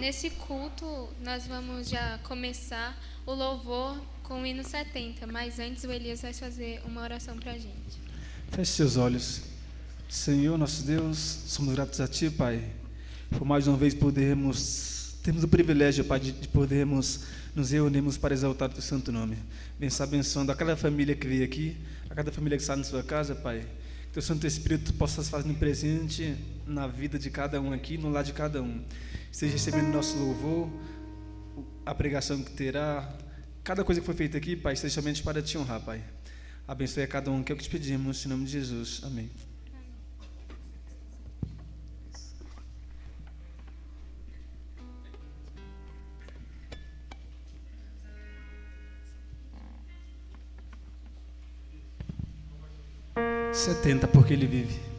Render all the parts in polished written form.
Nesse culto, nós vamos já começar o louvor com o hino 70, mas antes o Elias vai fazer uma oração para a gente. Feche seus olhos. Senhor, nosso Deus, somos gratos a Ti, Pai, por mais uma vez termos o privilégio, Pai, de podermos nos reunirmos para exaltar o Teu santo nome. Venha abençoando a cada família que veio aqui, a cada família que está na sua casa, Pai. Que Teu Santo Espírito possa se fazer presente na vida de cada um aqui, no lar de cada um. Esteja recebendo nosso louvor, a pregação que terá, cada coisa que foi feita aqui, Pai, seja somente para Te honrar, Pai. Abençoe a cada um, que é o que te pedimos, em nome de Jesus. Amém. Setenta, porque Ele vive.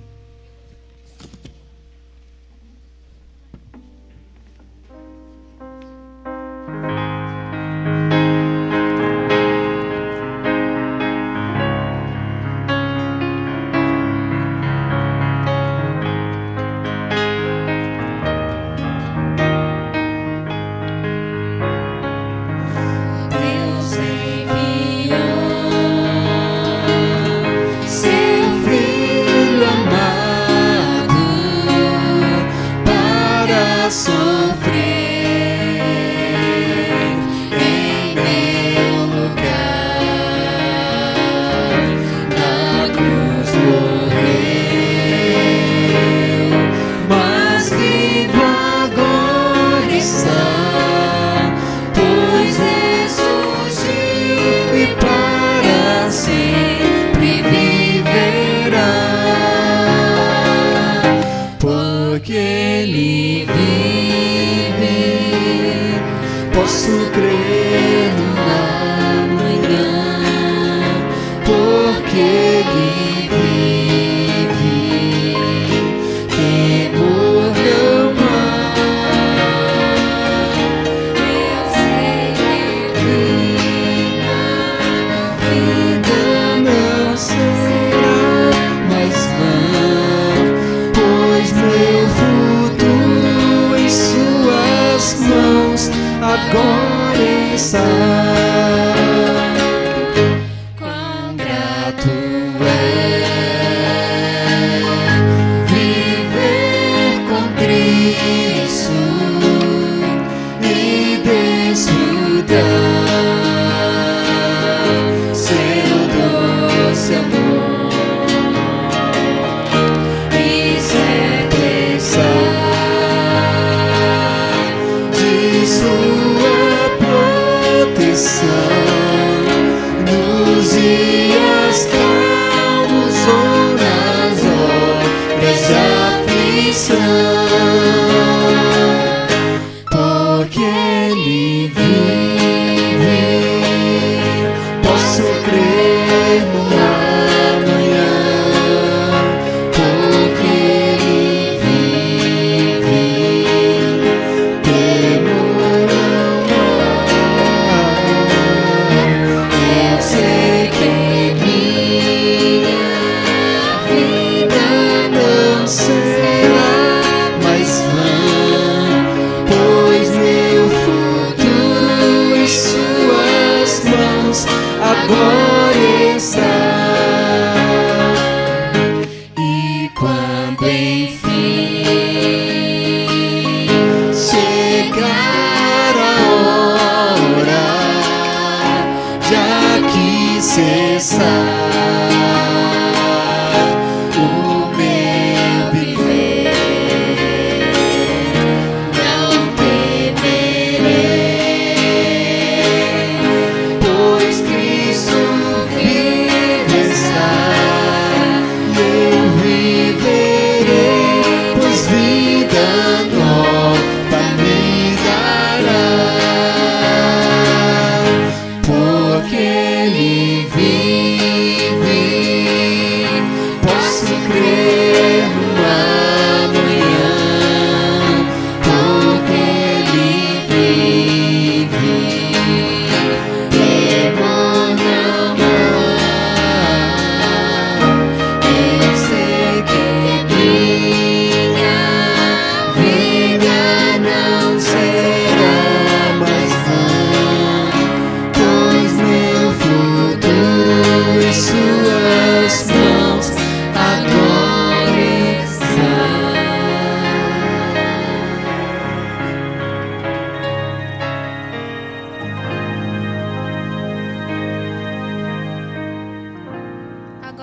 Porque Ele vive.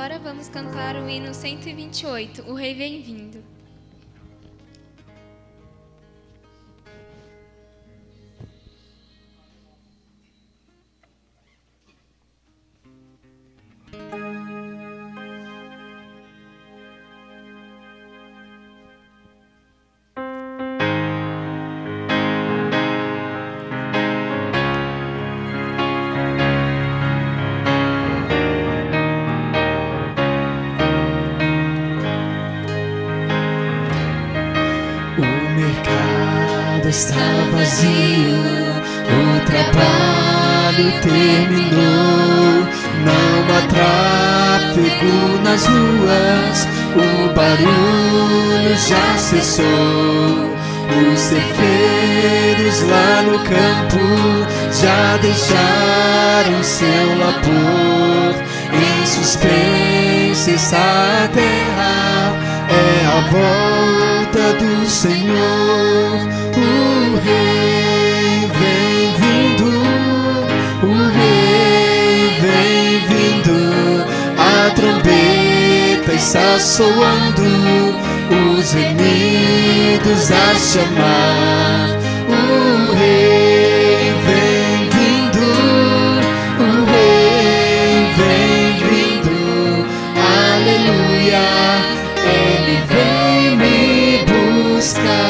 Agora vamos cantar o hino 128, O Rei Vem Vindo. Está vazio, o trabalho terminou, não há tráfego nas ruas, o barulho já cessou. Os ceifeiros lá no campo já deixaram seu labor. Em suspense está a terra, é a volta do Senhor. O Rei vem vindo, o Rei vem vindo, a trombeta está soando, os remidos a chamar. O Rei vem vindo, o Rei vem vindo, aleluia, Ele vem me buscar.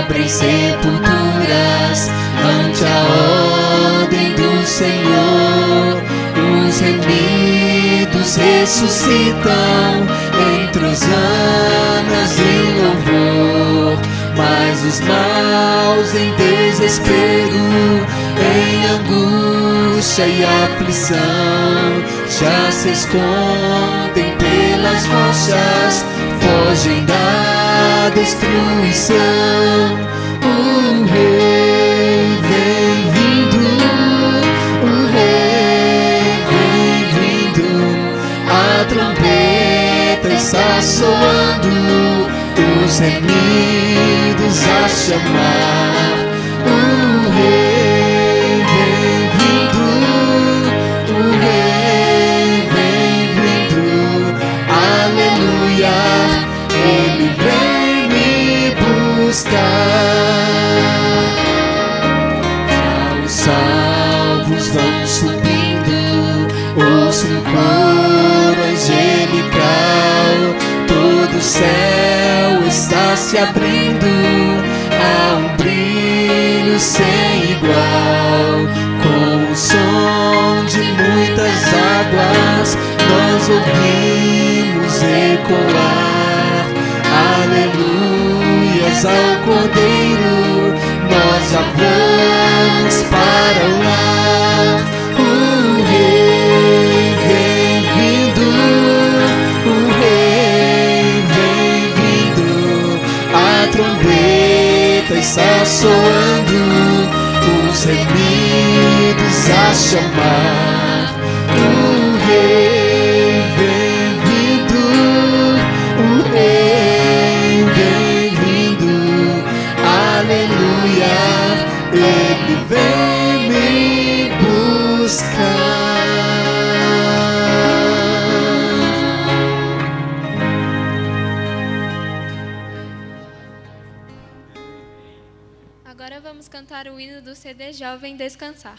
Abrem sepulturas ante a ordem do Senhor, os remidos ressuscitam entre os anos em louvor, mas os maus em desespero, em angústia e aflição, já se escondem pelas rochas, fogem da destruição. O Rei vem vindo, o Rei vem vindo, a trombeta está soando, os remidos a chamar. O Rei vem vindo, o Rei vem vindo, aleluia, Ele vem me buscar. Já os salvos vão subindo, ouço um coro angelical, todo o céu está se abrindo, há um brilho sem igual, com o som de muitas águas nós ouvimos ecoar, aleluias ao Cordeiro, nós já vamos para o lar. O Rei vem vindo, o Rei vem vindo, a trombeta está soando, os remidos a chamar. O Rei vem vindo, o Rei vem vindo, aleluia, Ele vem me buscar. Agora vamos cantar o hino do CD Jovem Descansar.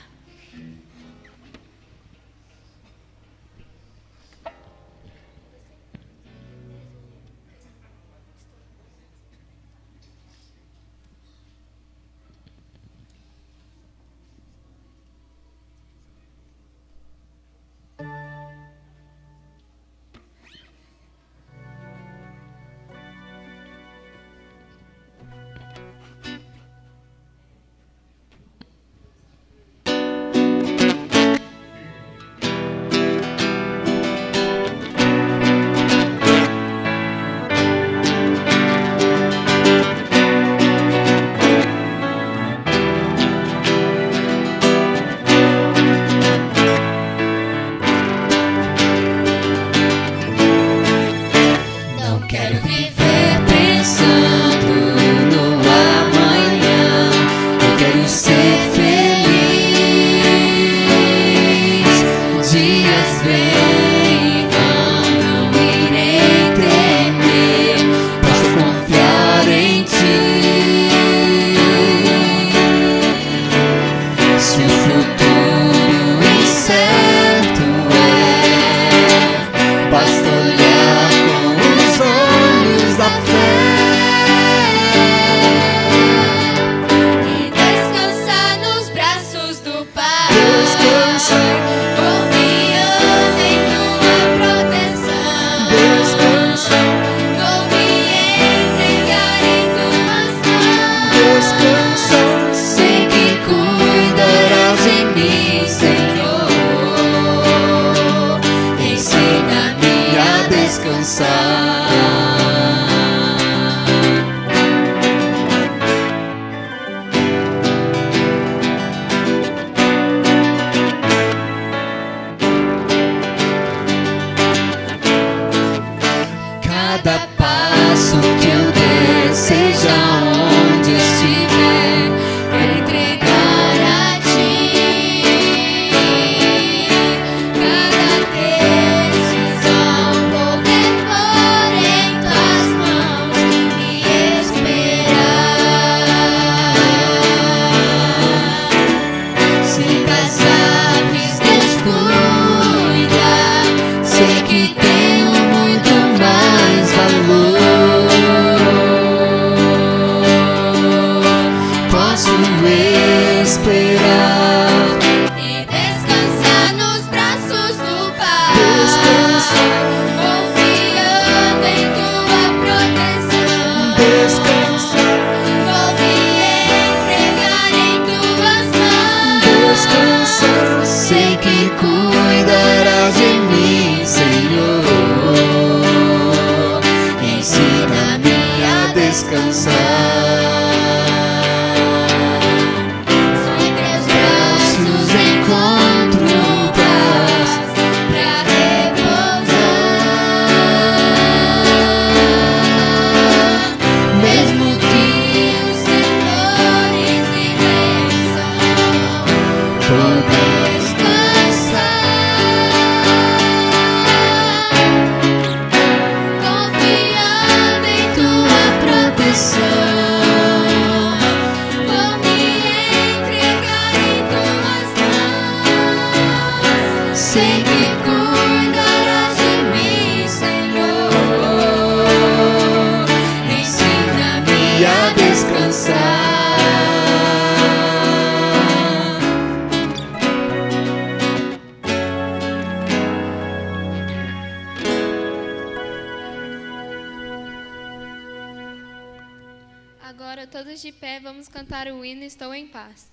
Agora, todos de pé, vamos cantar o hino Estou em Paz.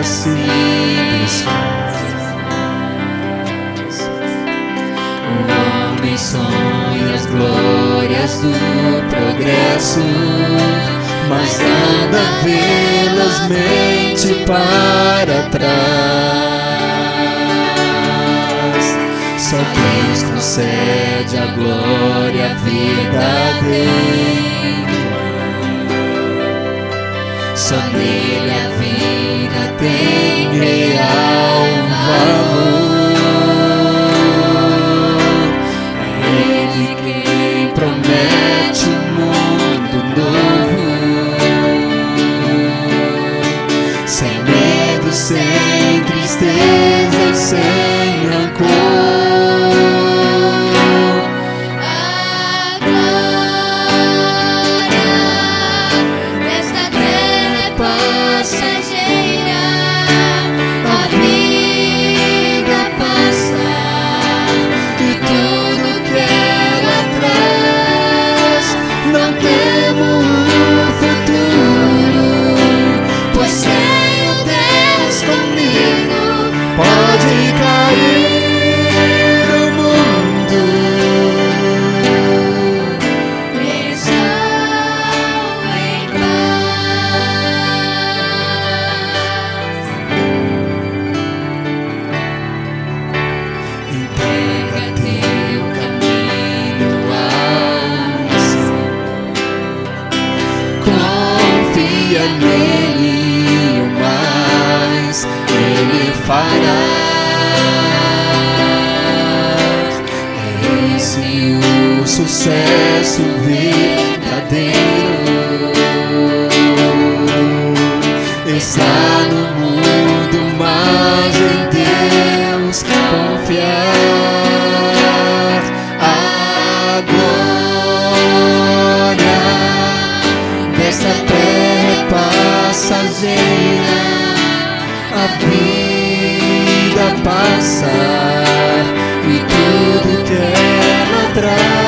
Se desfaz. O homem sonha as glórias do progresso, mas anda velozmente para trás. Só Deus concede a glória verdadeira. Só nele a vida tem real valor. É Ele quem promete um mundo novo, sem medo, sem tristeza e sem rancor. Sucesso verdadeiro está no mundo, mas em Deus confiar. A glória desta terra é passageira, a vida passa e tudo que ela traz.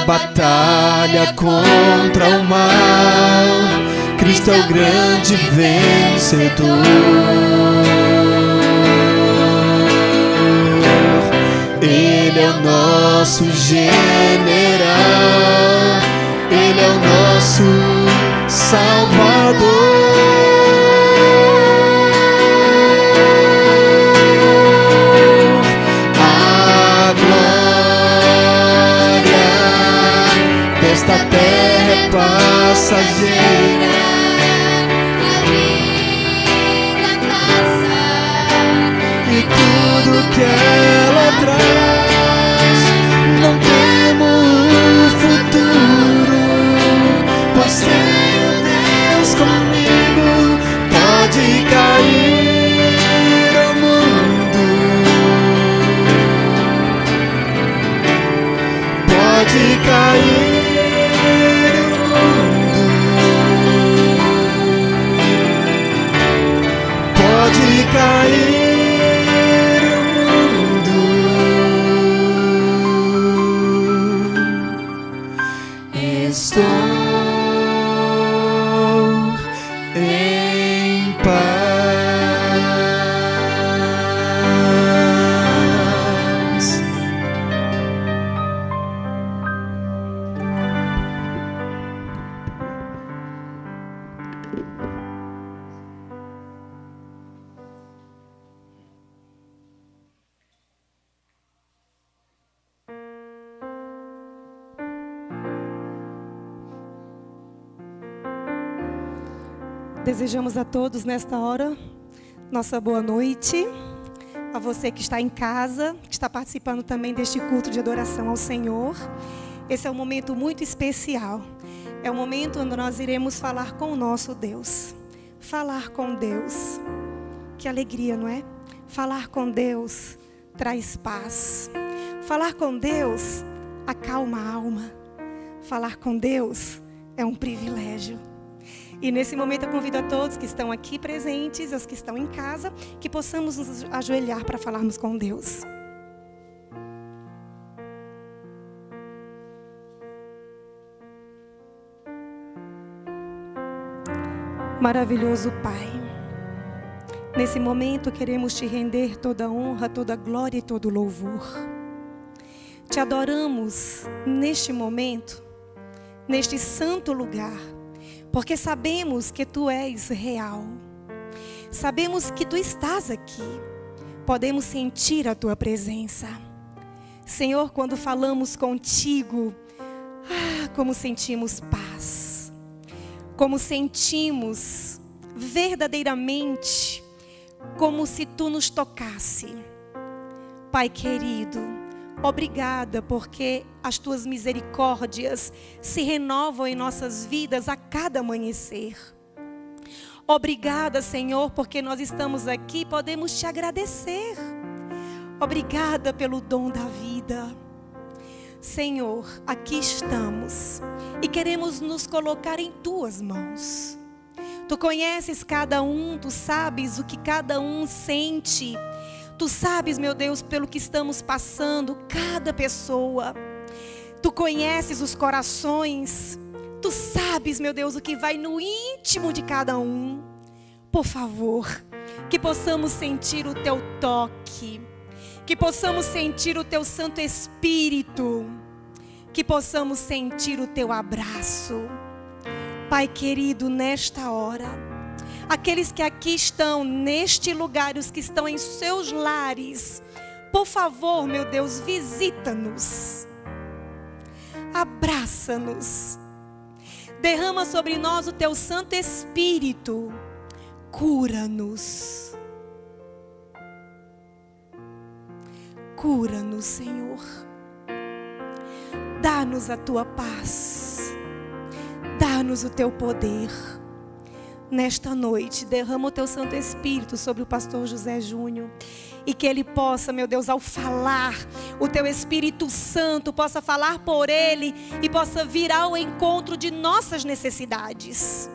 Batalha contra o mal, Cristo é o grande vencedor. Ele é o nosso general, Ele é o nosso Salvador. Esta terra é passageira, a vida passa e tudo que Desejamos a todos nesta hora nossa boa noite. A você que está em casa, que está participando também deste culto de adoração ao Senhor. Esse é um momento muito especial. É o momento onde nós iremos falar com o nosso Deus. Falar com Deus. Que alegria, não é? Falar com Deus traz paz. Falar com Deus acalma a alma. Falar com Deus é um privilégio. E nesse momento eu convido a todos que estão aqui presentes, os que estão em casa, que possamos nos ajoelhar para falarmos com Deus. Maravilhoso Pai, nesse momento queremos te render toda a honra, toda a glória e todo o louvor. Te adoramos neste momento, neste santo lugar, porque sabemos que Tu és real. Sabemos que Tu estás aqui. Podemos sentir a Tua presença. Senhor, quando falamos contigo, como sentimos paz. Como sentimos verdadeiramente como se Tu nos tocasse. Pai querido, obrigada porque as Tuas misericórdias se renovam em nossas vidas a cada amanhecer. Obrigada, Senhor, porque nós estamos aqui e podemos Te agradecer. Obrigada pelo dom da vida. Senhor, aqui estamos e queremos nos colocar em Tuas mãos. Tu conheces cada um, Tu sabes o que cada um sente. Tu sabes, meu Deus, pelo que estamos passando, cada pessoa. Tu conheces os corações. Tu sabes, meu Deus, o que vai no íntimo de cada um. Por favor, que possamos sentir o Teu toque. Que possamos sentir o Teu Santo Espírito. Que possamos sentir o Teu abraço. Pai querido, nesta hora, aqueles que aqui estão neste lugar, os que estão em seus lares, por favor, meu Deus, visita-nos. Abraça-nos. Derrama sobre nós o Teu Santo Espírito. Cura-nos. Cura-nos, Senhor. Dá-nos a Tua paz. Dá-nos o Teu poder. Nesta noite, derrama o Teu Santo Espírito sobre o pastor José Júnior. E que ele possa, meu Deus, ao falar, o Teu Espírito Santo possa falar por ele e possa vir ao encontro de nossas necessidades.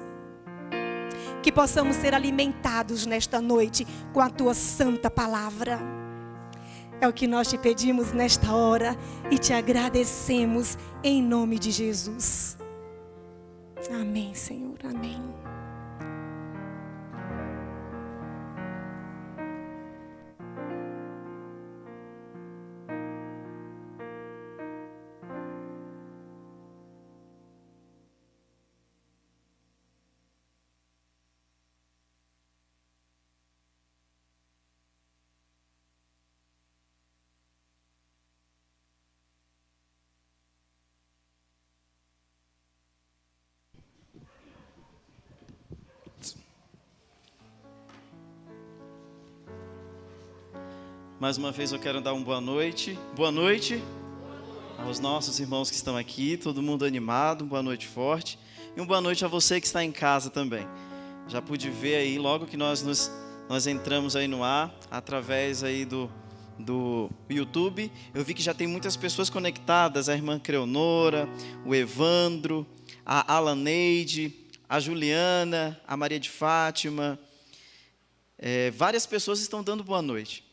Que possamos ser alimentados nesta noite com a Tua santa palavra. É o que nós Te pedimos nesta hora e Te agradecemos em nome de Jesus. Amém, Senhor, amém. Mais uma vez eu quero dar uma boa noite. Boa noite aos nossos irmãos que estão aqui, todo mundo animado, boa noite forte. E uma boa noite a você que está em casa também. Já pude ver aí, logo que nós entramos aí no ar, através aí do YouTube, eu vi que já tem muitas pessoas conectadas, a irmã Creonora, o Evandro, a Alaneide, a Juliana, a Maria de Fátima. Várias pessoas estão dando boa noite.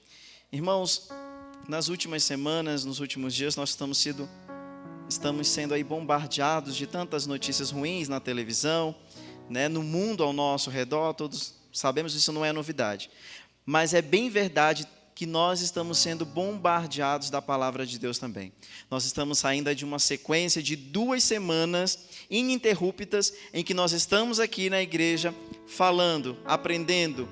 Irmãos, nas últimas semanas, nos últimos dias, nós estamos sendo aí bombardeados de tantas notícias ruins na televisão, né, no mundo ao nosso redor. Todos sabemos que isso não é novidade. Mas é bem verdade que nós estamos sendo bombardeados da palavra de Deus também. Nós estamos saindo de uma sequência de 2 semanas ininterruptas em que nós estamos aqui na igreja falando, aprendendo,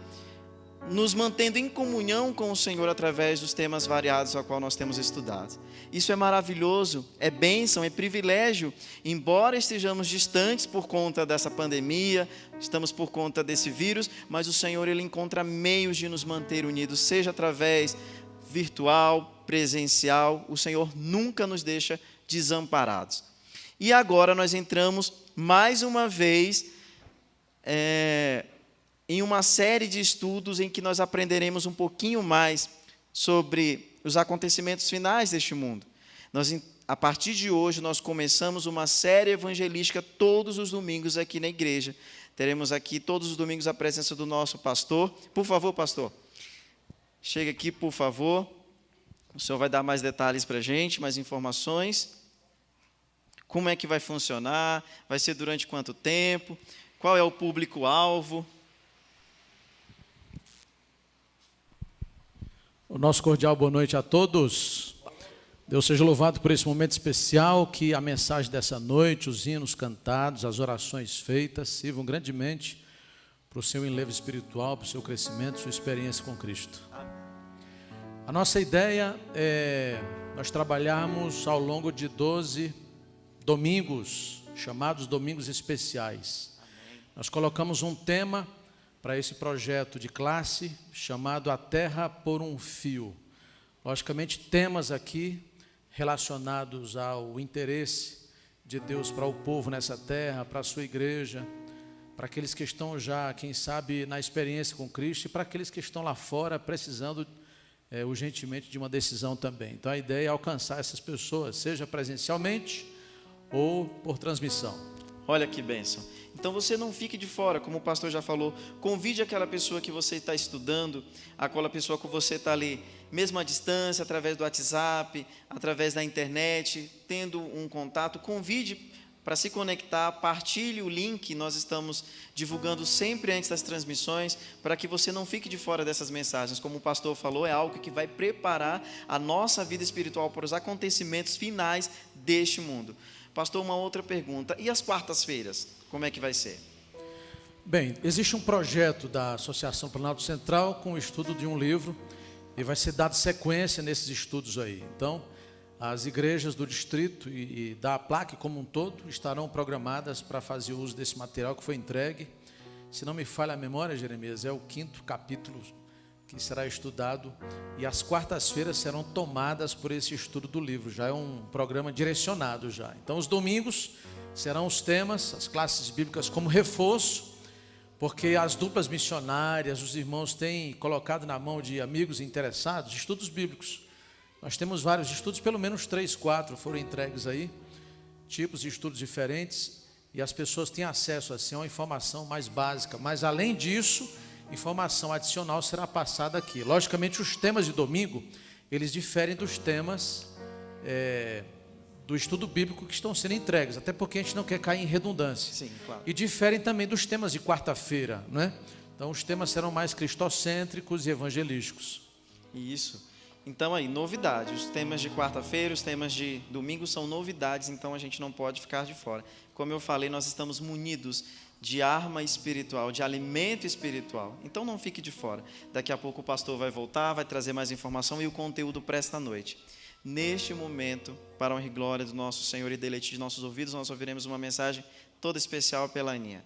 nos mantendo em comunhão com o Senhor através dos temas variados a qual nós temos estudado. Isso é maravilhoso, é bênção, é privilégio, embora estejamos distantes por conta dessa pandemia, estamos por conta desse vírus, mas o Senhor, Ele encontra meios de nos manter unidos, seja através virtual, presencial, o Senhor nunca nos deixa desamparados. E agora nós entramos mais uma vez em uma série de estudos em que nós aprenderemos um pouquinho mais sobre os acontecimentos finais deste mundo. A partir de hoje, nós começamos uma série evangelística todos os domingos aqui na igreja. Teremos aqui todos os domingos a presença do nosso pastor. Por favor, pastor, chega aqui, por favor. O senhor vai dar mais detalhes para a gente, mais informações. Como é que vai funcionar? Vai ser durante quanto tempo? Qual é o público-alvo? O nosso cordial boa noite a todos. Deus seja louvado por esse momento especial, que a mensagem dessa noite, os hinos cantados, as orações feitas, sirvam grandemente para o seu enlevo espiritual, para o seu crescimento, sua experiência com Cristo. A nossa ideia é nós trabalharmos ao longo de 12 domingos, chamados domingos especiais. Nós colocamos um tema para esse projeto de classe, chamado A Terra por um Fio. Logicamente, temas aqui relacionados ao interesse de Deus para o povo nessa terra, para a sua igreja, para aqueles que estão já, quem sabe, na experiência com Cristo, e para aqueles que estão lá fora precisando urgentemente de uma decisão também. Então, a ideia é alcançar essas pessoas, seja presencialmente ou por transmissão. Olha que bênção. Então você não fique de fora, como o pastor já falou, convide aquela pessoa que você está estudando, aquela pessoa que você está ali, mesmo à distância, através do WhatsApp, através da internet, tendo um contato, convide para se conectar, partilhe o link, nós estamos divulgando sempre antes das transmissões, para que você não fique de fora dessas mensagens. Como o pastor falou, é algo que vai preparar a nossa vida espiritual para os acontecimentos finais deste mundo. Pastor, uma outra pergunta, e as quartas-feiras? Como é que vai ser? Bem, existe um projeto da Associação Planalto Central com o estudo de um livro e vai ser dado sequência nesses estudos aí. Então, as igrejas do distrito e da APLAC como um todo estarão programadas para fazer uso desse material que foi entregue. Se não me falha a memória, Jeremias, é o 5º capítulo que será estudado e as quartas-feiras serão tomadas por esse estudo do livro. Já é um programa direcionado já. Então, os domingos serão os temas, as classes bíblicas como reforço, porque as duplas missionárias, os irmãos têm colocado na mão de amigos interessados estudos bíblicos. Nós temos vários estudos, pelo menos 3, 4 foram entregues aí, tipos de estudos diferentes, e as pessoas têm acesso assim, a uma informação mais básica. Mas além disso, informação adicional será passada aqui. Logicamente, os temas de domingo, eles diferem dos temas do estudo bíblico que estão sendo entregues, até porque a gente não quer cair em redundância. Sim, claro. E diferem também dos temas de quarta-feira, não é? Então, os temas serão mais cristocêntricos e evangelísticos. Isso. Então, aí, novidade. Os temas de quarta-feira, os temas de domingo são novidades, então a gente não pode ficar de fora. Como eu falei, nós estamos munidos de arma espiritual, de alimento espiritual. Então, não fique de fora. Daqui a pouco o pastor vai voltar, vai trazer mais informação e o conteúdo para esta noite. Neste momento, para a honra e glória do nosso Senhor e deleite de nossos ouvidos, nós ouviremos uma mensagem toda especial pela Aninha.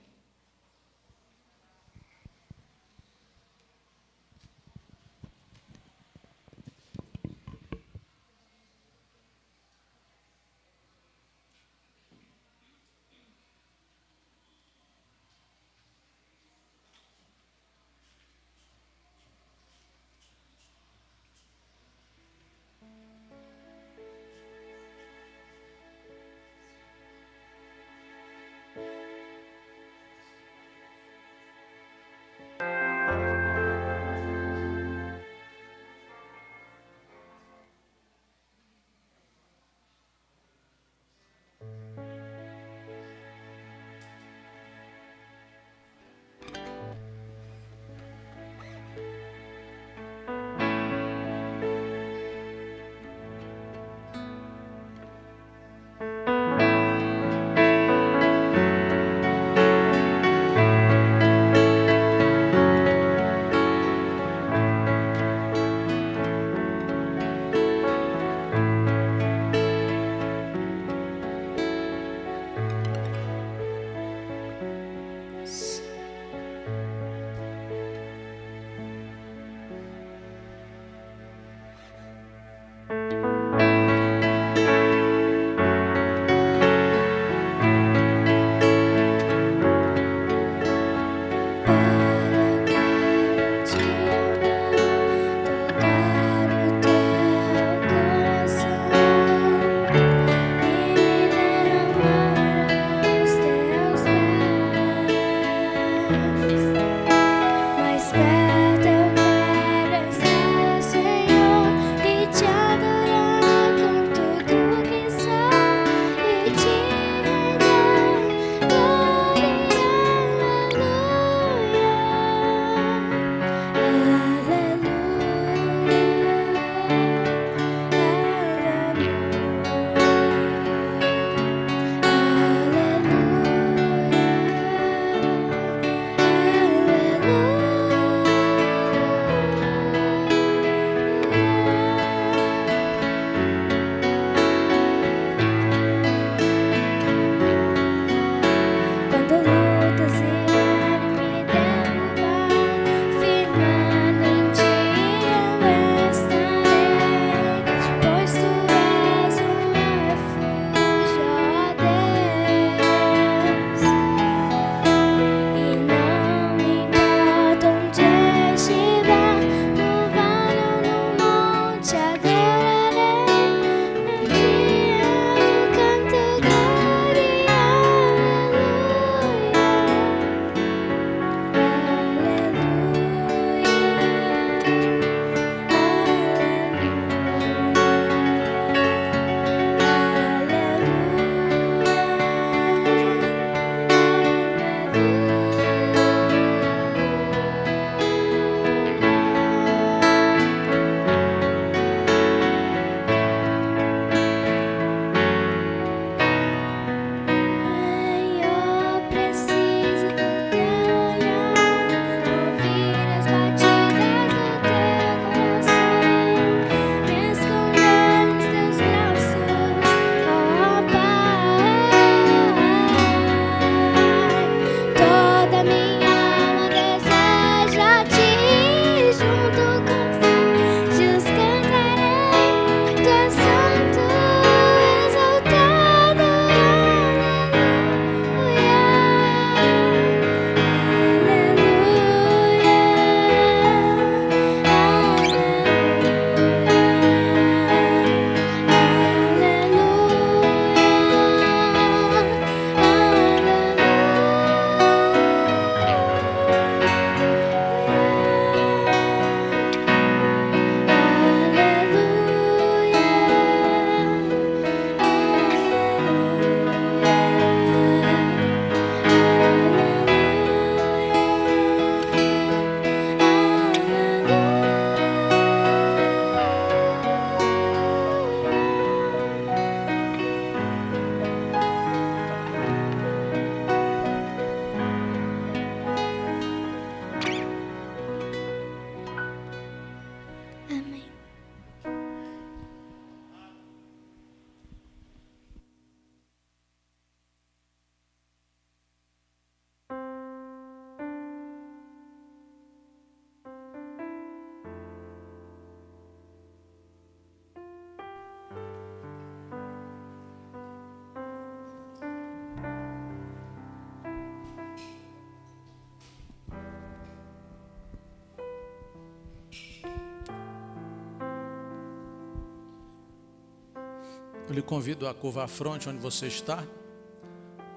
Eu lhe convido a curvar a fronte onde você está,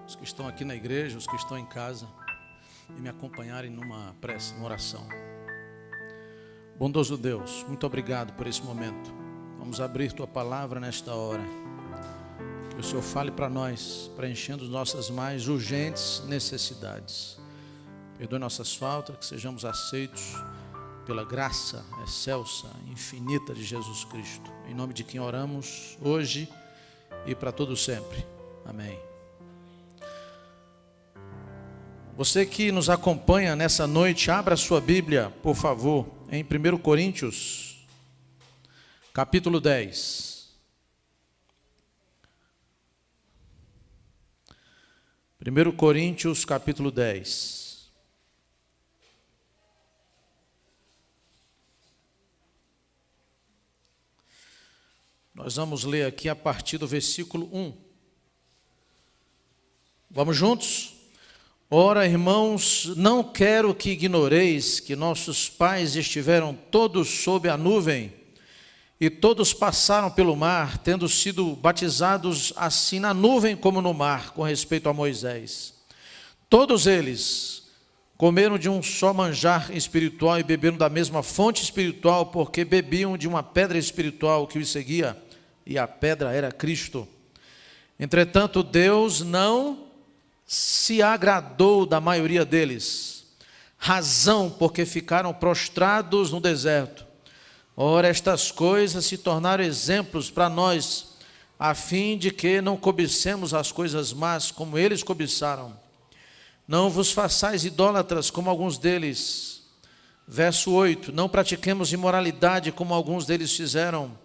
os que estão aqui na igreja, os que estão em casa, e me acompanharem numa prece, numa oração. Bondoso Deus, muito obrigado por esse momento. Vamos abrir Tua palavra nesta hora. Que o Senhor fale para nós, preenchendo nossas mais urgentes necessidades. Perdoe nossas faltas, que sejamos aceitos pela graça excelsa, infinita de Jesus Cristo. Em nome de quem oramos hoje e para todo sempre. Amém. Você que nos acompanha nessa noite, abra sua Bíblia, por favor, em 1 Coríntios, capítulo 10. 1 Coríntios, capítulo 10. Nós vamos ler aqui a partir do versículo 1. Vamos juntos? Ora, irmãos, não quero que ignoreis que nossos pais estiveram todos sob a nuvem e todos passaram pelo mar, tendo sido batizados assim na nuvem como no mar, com respeito a Moisés. Todos eles comeram de um só manjar espiritual e beberam da mesma fonte espiritual, porque bebiam de uma pedra espiritual que os seguia, e a pedra era Cristo. Entretanto, Deus não se agradou da maioria deles, razão porque ficaram prostrados no deserto. Ora, estas coisas se tornaram exemplos para nós, a fim de que não cobicemos as coisas más como eles cobiçaram. Não vos façais idólatras como alguns deles. Verso 8, não pratiquemos imoralidade como alguns deles fizeram.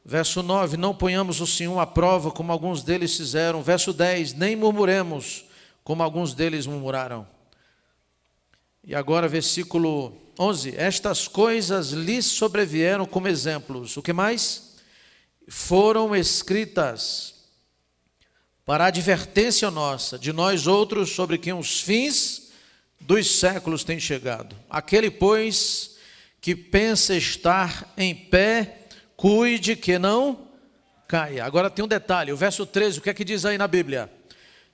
Verso 9, não ponhamos o Senhor à prova como alguns deles fizeram. Verso 10, nem murmuremos como alguns deles murmuraram. E agora versículo 11, estas coisas lhes sobrevieram como exemplos. O que mais? Foram escritas para a advertência nossa, de nós outros, sobre quem os fins dos séculos têm chegado. Aquele, pois, que pensa estar em pé, cuide que não caia. Agora tem um detalhe, o verso 13, o que é que diz aí na Bíblia?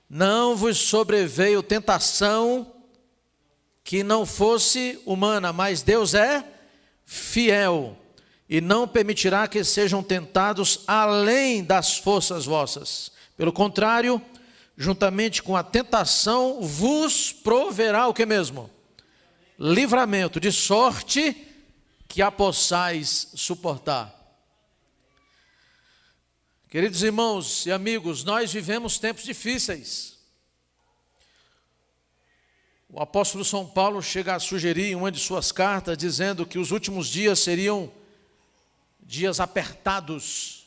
Não vos sobreveio tentação que não fosse humana, mas Deus é fiel e não permitirá que sejam tentados além das forças vossas. Pelo contrário, juntamente com a tentação, vos proverá o que mesmo? Livramento, de sorte que a possais suportar. Queridos irmãos e amigos, nós vivemos tempos difíceis. O apóstolo São Paulo chega a sugerir em uma de suas cartas, dizendo que os últimos dias seriam dias apertados.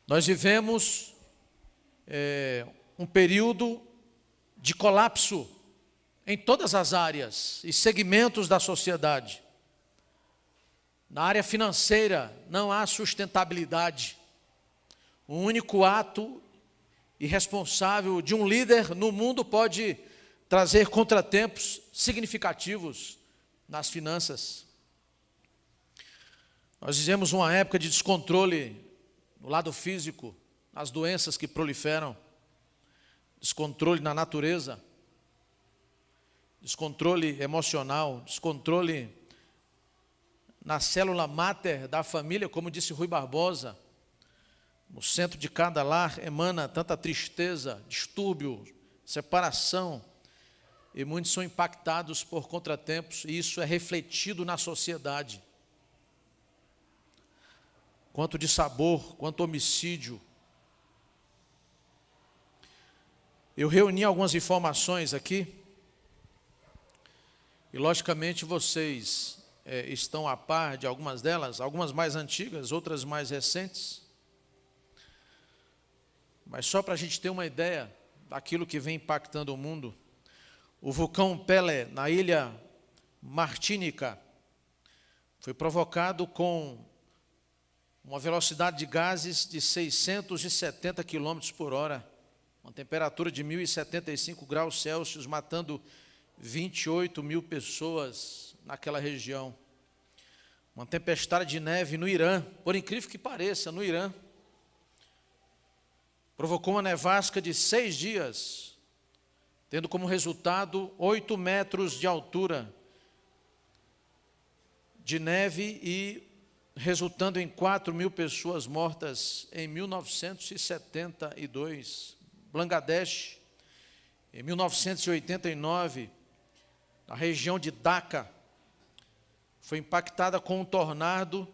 Nós vivemos um período de colapso em todas as áreas e segmentos da sociedade. Na área financeira não há sustentabilidade. O único ato irresponsável de um líder no mundo pode trazer contratempos significativos nas finanças. Nós vivemos uma época de descontrole no lado físico, nas doenças que proliferam, descontrole na natureza, descontrole emocional, descontrole na célula máter da família, como disse Rui Barbosa. No centro de cada lar emana tanta tristeza, distúrbio, separação, e muitos são impactados por contratempos, e isso é refletido na sociedade. Quanto dissabor, quanto homicídio. Eu reuni algumas informações aqui, e logicamente vocês estão a par de algumas delas, algumas mais antigas, outras mais recentes. Mas só para a gente ter uma ideia daquilo que vem impactando o mundo, o vulcão Pelé, na ilha Martínica, foi provocado com uma velocidade de gases de 670 km por hora, uma temperatura de 1.075 graus Celsius, matando 28 mil pessoas naquela região. Uma tempestade de neve no Irã, por incrível que pareça, no Irã, provocou uma nevasca de 6 dias, tendo como resultado 8 metros de altura de neve e resultando em 4.000 pessoas mortas em 1972. Bangladesh, em 1989, a região de Dhaka foi impactada com um tornado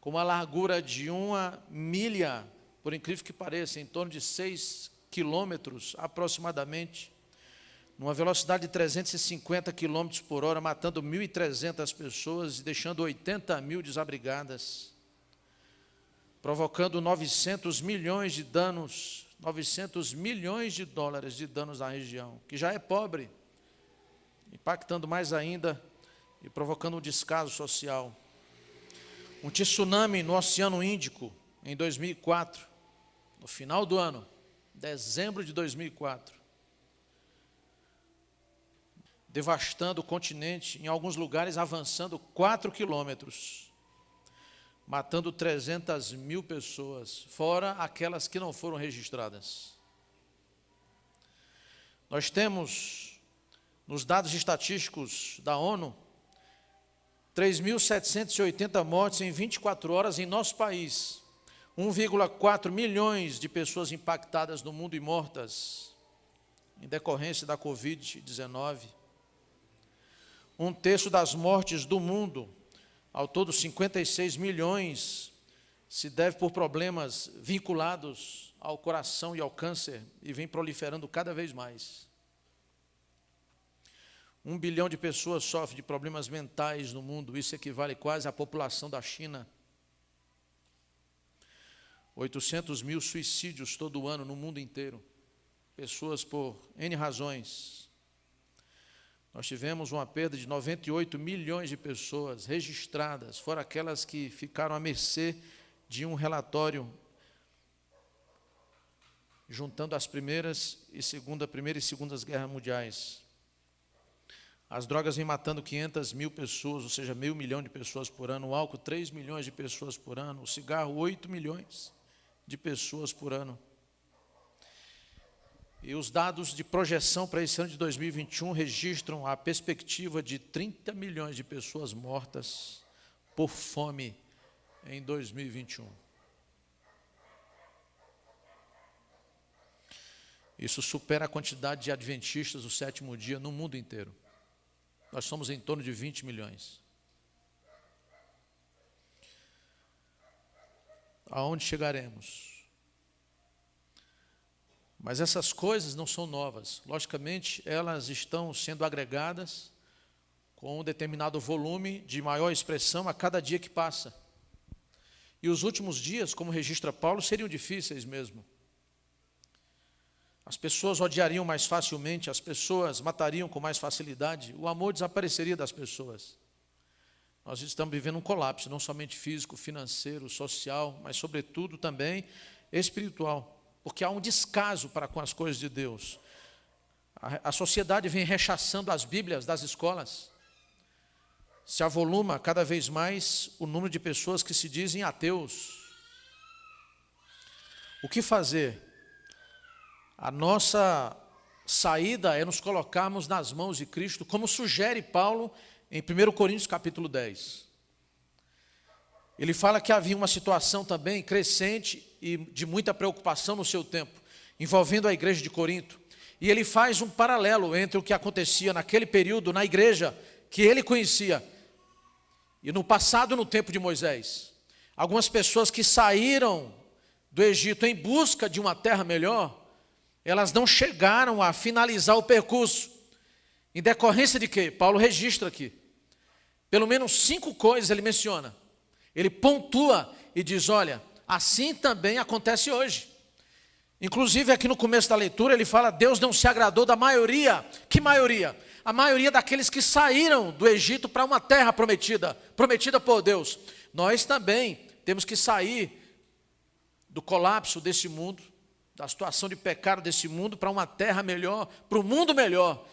com uma largura de 1 milha, por incrível que pareça, em torno de 6 quilômetros aproximadamente, numa velocidade de 350 km por hora, matando 1.300 pessoas e deixando 80.000 desabrigadas, provocando 900 milhões de danos, 900 milhões de dólares de danos na região, que já é pobre, impactando mais ainda e provocando um descaso social. Um tsunami no Oceano Índico, em 2004, no final do ano, dezembro de 2004, devastando o continente, em alguns lugares avançando 4 quilômetros, matando 300.000 pessoas, fora aquelas que não foram registradas. Nós temos, nos dados estatísticos da ONU, 3.780 mortes em 24 horas em nosso país, 1,4 milhões de pessoas impactadas no mundo e mortas em decorrência da Covid-19. 1/3 das mortes do mundo, ao todo 56 milhões, se deve por problemas vinculados ao coração e ao câncer, e vem proliferando cada vez mais. 1 bilhão de pessoas sofrem de problemas mentais no mundo, isso equivale quase à população da China. 800.000 suicídios todo ano no mundo inteiro, pessoas por N razões. Nós tivemos uma perda de 98 milhões de pessoas registradas, fora aquelas que ficaram à mercê de um relatório juntando as Primeira e Segunda Guerras Mundiais. As drogas vêm matando 500.000 pessoas, ou seja, 500 mil de pessoas por ano. O álcool, 3 milhões de pessoas por ano. O cigarro, 8 milhões de pessoas por ano. E os dados de projeção para esse ano de 2021 registram a perspectiva de 30 milhões de pessoas mortas por fome em 2021. Isso supera a quantidade de adventistas do sétimo dia no mundo inteiro. Nós somos em torno de 20 milhões. Aonde chegaremos? Mas essas coisas não são novas. Logicamente, elas estão sendo agregadas com um determinado volume de maior expressão a cada dia que passa. E os últimos dias, como registra Paulo, seriam difíceis mesmo. As pessoas odiariam mais facilmente, as pessoas matariam com mais facilidade, o amor desapareceria das pessoas. Nós estamos vivendo um colapso, não somente físico, financeiro, social, mas sobretudo também espiritual, porque há um descaso para com as coisas de Deus. A sociedade vem rechaçando as Bíblias das escolas. Se avoluma cada vez mais o número de pessoas que se dizem ateus. O que fazer? A nossa saída é nos colocarmos nas mãos de Cristo, como sugere Paulo em 1 Coríntios capítulo 10. Ele fala que havia uma situação também crescente e de muita preocupação no seu tempo, envolvendo a igreja de Corinto. E ele faz um paralelo entre o que acontecia naquele período na igreja que ele conhecia e no passado, no tempo de Moisés. Algumas pessoas que saíram do Egito em busca de uma terra melhor, elas não chegaram a finalizar o percurso. Em decorrência de quê? Paulo registra aqui. Pelo menos 5 coisas ele menciona. Ele pontua e diz, olha, assim também acontece hoje. Inclusive aqui no começo da leitura ele fala, Deus não se agradou da maioria. Que maioria? A maioria daqueles que saíram do Egito para uma terra prometida, prometida por Deus. Nós também temos que sair do colapso desse mundo, da situação de pecado desse mundo, para uma terra melhor, para um mundo melhor.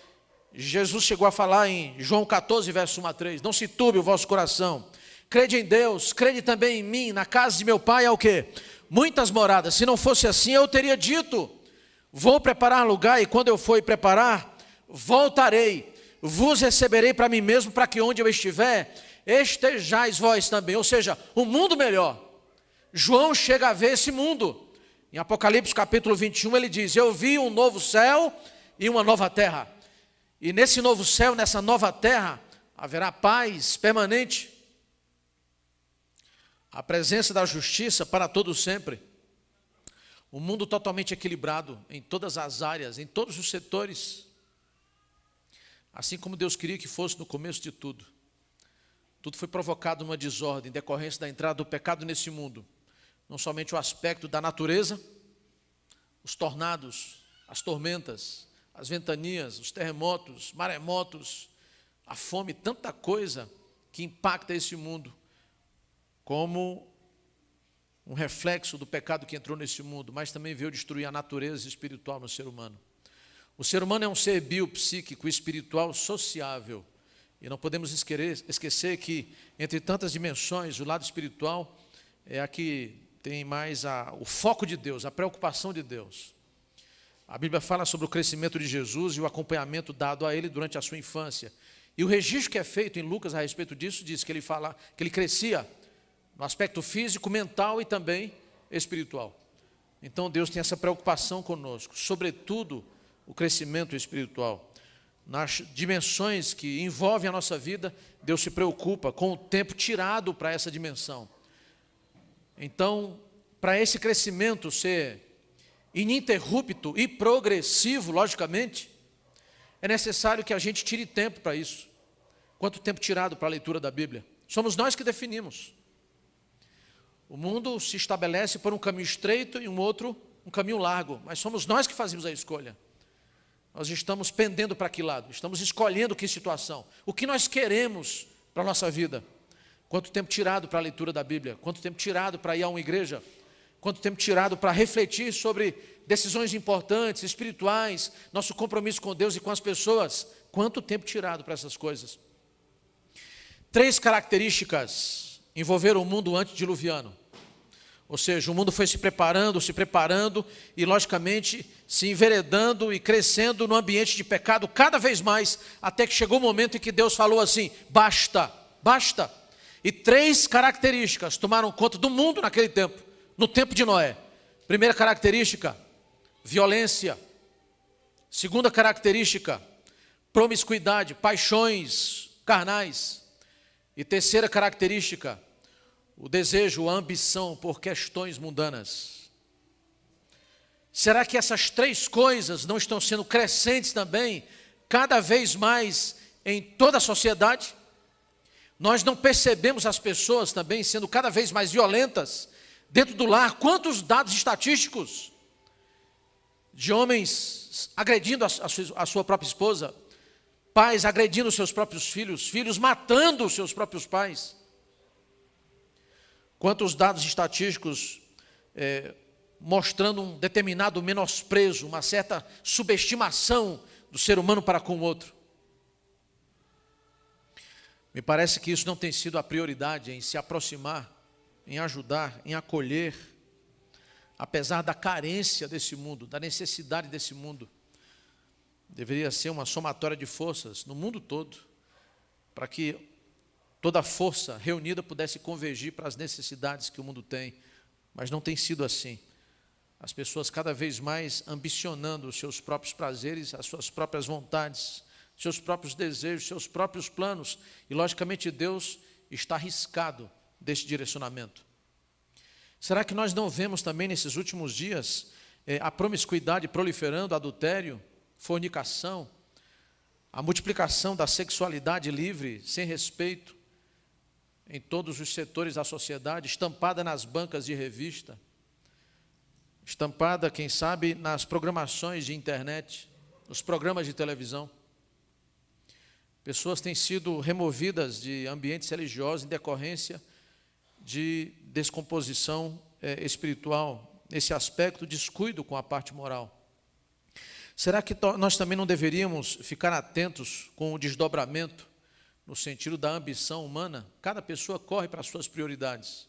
Jesus chegou a falar em João 14, verso 1 a 3, não se turbe o vosso coração, crede em Deus, crede também em mim, na casa de meu pai há o quê? muitas moradas. Se não fosse assim, eu teria dito: vou preparar lugar, e quando eu for preparar, voltarei, vos receberei para mim mesmo, para que onde eu estiver, estejais vós também. Ou seja, um mundo melhor. João chega a ver esse mundo. Em Apocalipse capítulo 21 ele diz: eu vi um novo céu e uma nova terra. E nesse novo céu, nessa nova terra, haverá paz permanente, a presença da justiça para todo sempre, um mundo totalmente equilibrado em todas as áreas, em todos os setores, assim como Deus queria que fosse no começo de tudo. Tudo foi provocado numa desordem, em decorrência da entrada do pecado nesse mundo. Não somente o aspecto da natureza, os tornados, as tormentas, as ventanias, os terremotos, maremotos, a fome, tanta coisa que impacta esse mundo, como um reflexo do pecado que entrou nesse mundo, mas também veio destruir a natureza espiritual no ser humano. O ser humano é um ser biopsíquico, espiritual, sociável. E não podemos esquecer que, entre tantas dimensões, o lado espiritual é a que tem mais o foco de Deus, a preocupação de Deus. A Bíblia fala sobre o crescimento de Jesus e o acompanhamento dado a ele durante a sua infância. E o registro que é feito em Lucas a respeito disso diz que ele fala que ele crescia no aspecto físico, mental e também espiritual. Então Deus tem essa preocupação conosco, sobretudo o crescimento espiritual. Nas dimensões que envolvem a nossa vida, Deus se preocupa com o tempo tirado para essa dimensão. Então, para esse crescimento ser ininterrupto e progressivo, logicamente, é necessário que a gente tire tempo para isso. Quanto tempo tirado para a leitura da Bíblia? Somos nós que definimos. O mundo se estabelece por um caminho estreito e um caminho largo, mas somos nós que fazemos a escolha. Nós estamos pendendo para que lado? Estamos escolhendo que situação? O que nós queremos para a nossa vida? Quanto tempo tirado para a leitura da Bíblia? Quanto tempo tirado para ir a uma igreja? Quanto tempo tirado para refletir sobre decisões importantes, espirituais, nosso compromisso com Deus e com as pessoas? Quanto tempo tirado para essas coisas? 3 características envolveram o mundo antediluviano. Ou seja, o mundo foi se preparando e, logicamente, se enveredando e crescendo no ambiente de pecado cada vez mais, até que chegou o momento em que Deus falou assim: basta, basta. E 3 características tomaram conta do mundo naquele tempo, no tempo de Noé. Primeira característica, violência. Segunda característica, promiscuidade, paixões carnais. E terceira característica, o desejo, a ambição por questões mundanas. Será que essas 3 coisas não estão sendo crescentes também, cada vez mais em toda a sociedade? Nós não percebemos as pessoas também sendo cada vez mais violentas dentro do lar. Quantos dados estatísticos de homens agredindo a sua própria esposa, pais agredindo os seus próprios filhos, filhos matando os seus próprios pais. Quantos dados estatísticos mostrando um determinado menosprezo, uma certa subestimação do ser humano para com o outro. Me parece que isso não tem sido a prioridade em se aproximar, em ajudar, em acolher, apesar da carência desse mundo, da necessidade desse mundo. Deveria ser uma somatória de forças no mundo todo, para que toda a força reunida pudesse convergir para as necessidades que o mundo tem, mas não tem sido assim. As pessoas cada vez mais ambicionando os seus próprios prazeres, as suas próprias vontades, seus próprios desejos, seus próprios planos, e logicamente Deus está arriscado deste direcionamento. Será que nós não vemos também nesses últimos dias a promiscuidade proliferando, adultério, fornicação, a multiplicação da sexualidade livre, sem respeito, em todos os setores da sociedade, estampada nas bancas de revista, estampada, quem sabe, nas programações de internet, nos programas de televisão. Pessoas têm sido removidas de ambientes religiosos em decorrência de descomposição espiritual, nesse aspecto, descuido com a parte moral. Será que nós também não deveríamos ficar atentos com o desdobramento no sentido da ambição humana? Cada pessoa corre para as suas prioridades.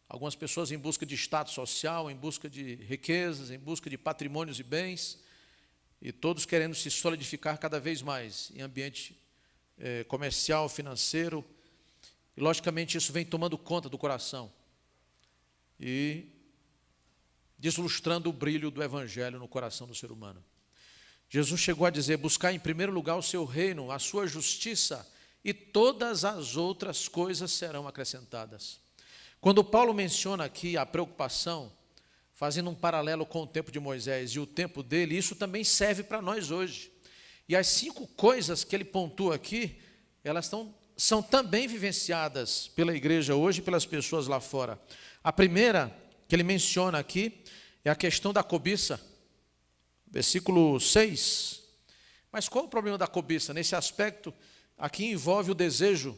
Algumas pessoas em busca de status social, em busca de riquezas, em busca de patrimônios e bens, e todos querendo se solidificar cada vez mais em ambiente comercial, financeiro, e logicamente isso vem tomando conta do coração e deslustrando o brilho do evangelho no coração do ser humano. Jesus chegou a dizer: buscar em primeiro lugar o seu reino, a sua justiça, e todas as outras coisas serão acrescentadas. Quando Paulo menciona aqui a preocupação, fazendo um paralelo com o tempo de Moisés e o tempo dele, isso também serve para nós hoje. E as 5 coisas que ele pontua aqui, elas são também vivenciadas pela igreja hoje e pelas pessoas lá fora. A primeira que ele menciona aqui é a questão da cobiça, versículo 6. Mas qual o problema da cobiça? Nesse aspecto, aqui envolve o desejo.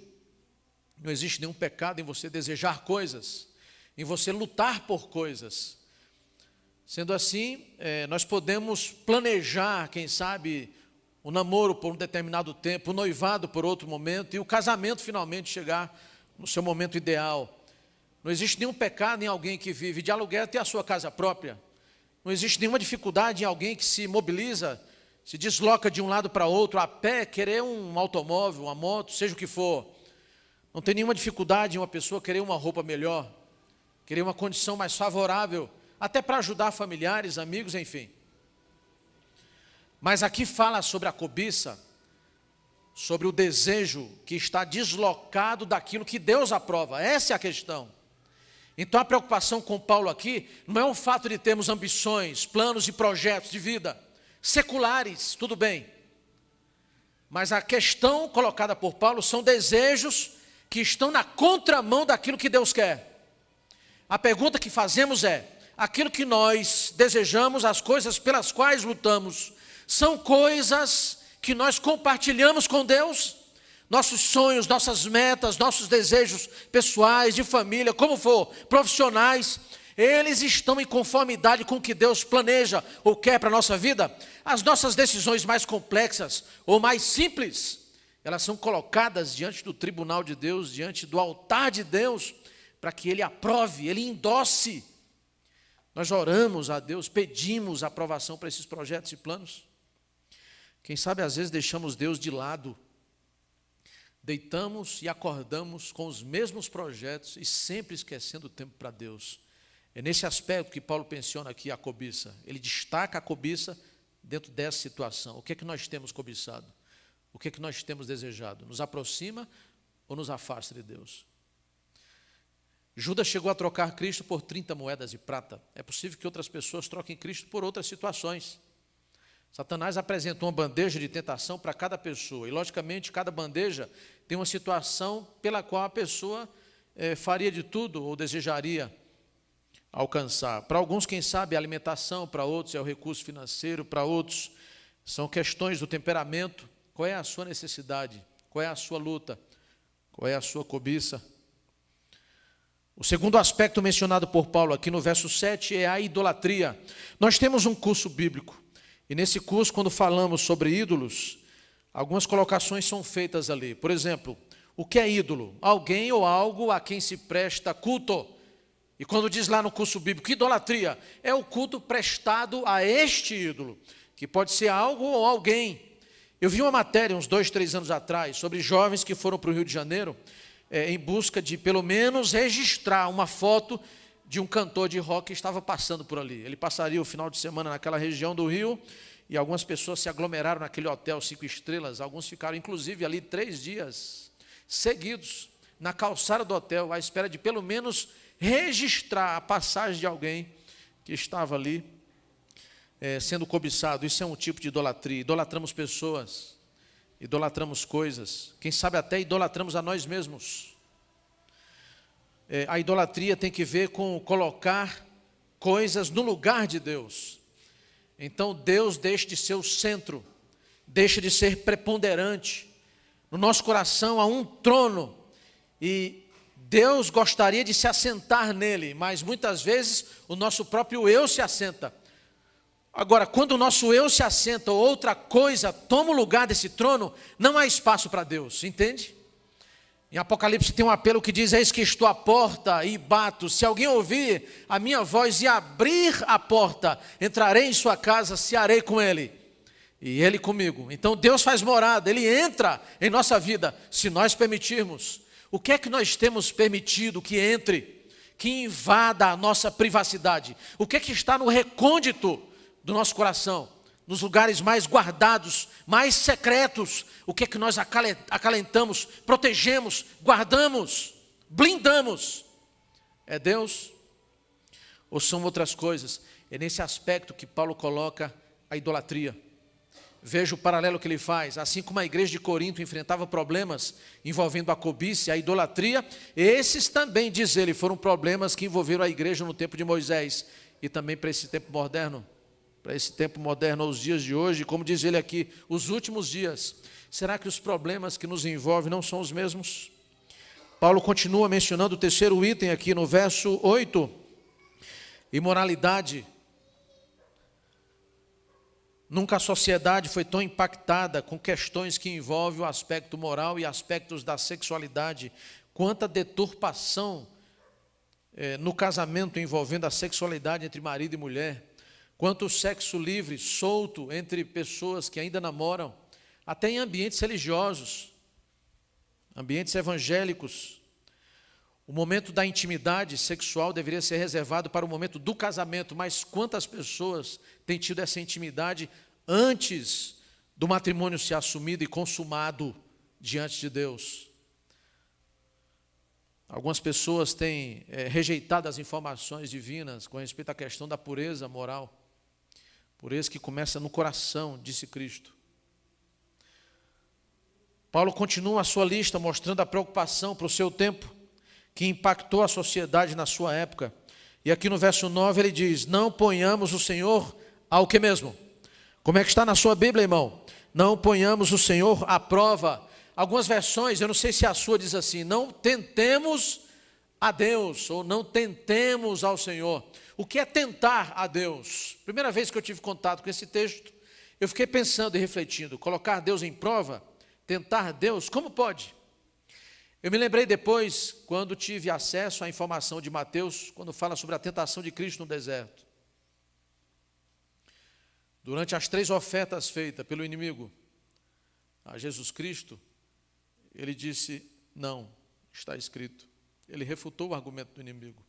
Não existe nenhum pecado em você desejar coisas, em você lutar por coisas. Sendo assim, nós podemos planejar, quem sabe, o namoro por um determinado tempo, o noivado por outro momento, e o casamento finalmente chegar no seu momento ideal. Não existe nenhum pecado em alguém que vive de aluguel ter a sua casa própria. Não existe nenhuma dificuldade em alguém que se mobiliza, se desloca de um lado para outro, a pé, querer um automóvel, uma moto, seja o que for. Não tem nenhuma dificuldade em uma pessoa querer uma roupa melhor, querer uma condição mais favorável, até para ajudar familiares, amigos, enfim. Mas aqui fala sobre a cobiça, sobre o desejo que está deslocado daquilo que Deus aprova. Essa é a questão. Então a preocupação com Paulo aqui não é o fato de termos ambições, planos e projetos de vida seculares, tudo bem. Mas a questão colocada por Paulo são desejos que estão na contramão daquilo que Deus quer. A pergunta que fazemos é: aquilo que nós desejamos, as coisas pelas quais lutamos, são coisas que nós compartilhamos com Deus? Nossos sonhos, nossas metas, nossos desejos pessoais, de família, como for, profissionais, eles estão em conformidade com o que Deus planeja ou quer para a nossa vida? As nossas decisões mais complexas ou mais simples, elas são colocadas diante do tribunal de Deus, diante do altar de Deus, para que Ele aprove, Ele endosse. Nós oramos a Deus, pedimos aprovação para esses projetos e planos. Quem sabe às vezes deixamos Deus de lado, deitamos e acordamos com os mesmos projetos e sempre esquecendo o tempo para Deus. É nesse aspecto que Paulo menciona aqui a cobiça. Ele destaca a cobiça dentro dessa situação. O que é que nós temos cobiçado? O que é que nós temos desejado? Nos aproxima ou nos afasta de Deus? Judas chegou a trocar Cristo por 30 moedas de prata. É possível que outras pessoas troquem Cristo por outras situações. Satanás apresentou uma bandeja de tentação para cada pessoa. E, logicamente, cada bandeja tem uma situação pela qual a pessoa faria de tudo ou desejaria alcançar. Para alguns, quem sabe, é a alimentação, para outros é o recurso financeiro, para outros são questões do temperamento. Qual é a sua necessidade? Qual é a sua luta? Qual é a sua cobiça? O segundo aspecto mencionado por Paulo aqui no verso 7 é a idolatria. Nós temos um curso bíblico, e nesse curso, quando falamos sobre ídolos, algumas colocações são feitas ali. Por exemplo, o que é ídolo? Alguém ou algo a quem se presta culto. E quando diz lá no curso bíblico, idolatria, é o culto prestado a este ídolo, que pode ser algo ou alguém. Eu vi uma matéria uns 2, 3 anos atrás, sobre jovens que foram para o Rio de Janeiro, em busca de, pelo menos, registrar uma foto de um cantor de rock que estava passando por ali. Ele passaria o final de semana naquela região do Rio, e algumas pessoas se aglomeraram naquele hotel 5 estrelas, alguns ficaram, inclusive, ali 3 dias seguidos, na calçada do hotel, à espera de, pelo menos, registrar a passagem de alguém que estava ali sendo cobiçado. Isso é um tipo de idolatria. Idolatramos pessoas, idolatramos coisas, quem sabe até idolatramos a nós mesmos. A idolatria tem que ver com colocar coisas no lugar de Deus. Então Deus deixa de ser o centro, deixa de ser preponderante. No nosso coração há um trono e Deus gostaria de se assentar nele, mas muitas vezes o nosso próprio eu se assenta. Agora, quando o nosso eu se assenta ou outra coisa toma o lugar desse trono, não há espaço para Deus, entende? Em Apocalipse tem um apelo que diz: eis que estou à porta e bato. Se alguém ouvir a minha voz e abrir a porta, entrarei em sua casa, cearei com ele e ele comigo. Então Deus faz morada, Ele entra em nossa vida, se nós permitirmos. O que é que nós temos permitido que entre, que invada a nossa privacidade? O que é que está no recôndito do nosso coração? Nos lugares mais guardados, mais secretos, o que é que nós acalentamos, protegemos, guardamos, blindamos? É Deus? Ou são outras coisas? É nesse aspecto que Paulo coloca a idolatria. Veja o paralelo que ele faz. Assim como a igreja de Corinto enfrentava problemas envolvendo a cobiça, a idolatria, esses também, diz ele, foram problemas que envolveram a igreja no tempo de Moisés e também para esse tempo moderno. Para esse tempo moderno, aos dias de hoje, como diz ele aqui, os últimos dias. Será que os problemas que nos envolvem não são os mesmos? Paulo continua mencionando o terceiro item aqui no verso 8. Imoralidade. Nunca a sociedade foi tão impactada com questões que envolvem o aspecto moral e aspectos da sexualidade. Quanta deturpação no casamento envolvendo a sexualidade entre marido e mulher. Quanto sexo livre, solto entre pessoas que ainda namoram, até em ambientes religiosos, ambientes evangélicos. O momento da intimidade sexual deveria ser reservado para o momento do casamento, mas quantas pessoas têm tido essa intimidade antes do matrimônio ser assumido e consumado diante de Deus? Algumas pessoas têm rejeitado as informações divinas com respeito à questão da pureza moral. Pureza que começa no coração, disse Cristo. Paulo continua a sua lista mostrando a preocupação para o seu tempo, que impactou a sociedade na sua época. E aqui no verso 9 ele diz: não ponhamos o Senhor ao que mesmo? Como é que está na sua Bíblia, irmão? Não ponhamos o Senhor à prova. Algumas versões, eu não sei se a sua diz assim: não tentemos a Deus, ou não tentemos ao Senhor. O que é tentar a Deus? Primeira vez que eu tive contato com esse texto, eu fiquei pensando e refletindo: colocar Deus em prova, tentar Deus, como pode? Eu me lembrei depois, quando tive acesso à informação de Mateus, quando fala sobre a tentação de Cristo no deserto. Durante as 3 ofertas feitas pelo inimigo a Jesus Cristo, ele disse: não, está escrito. Ele refutou o argumento do inimigo.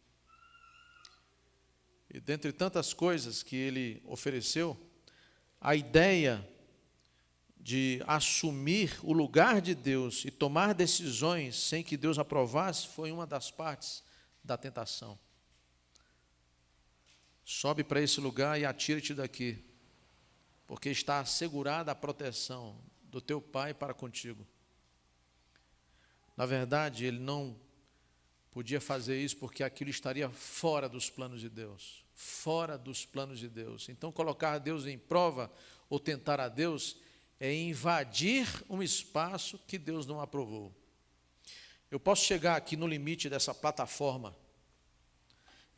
E dentre tantas coisas que ele ofereceu, a ideia de assumir o lugar de Deus e tomar decisões sem que Deus aprovasse foi uma das partes da tentação. Sobe para esse lugar e atira-te daqui, porque está assegurada a proteção do teu Pai para contigo. Na verdade, ele não podia fazer isso porque aquilo estaria fora dos planos de Deus. Fora dos planos de Deus. Então, colocar Deus em prova ou tentar a Deus é invadir um espaço que Deus não aprovou. Eu posso chegar aqui no limite dessa plataforma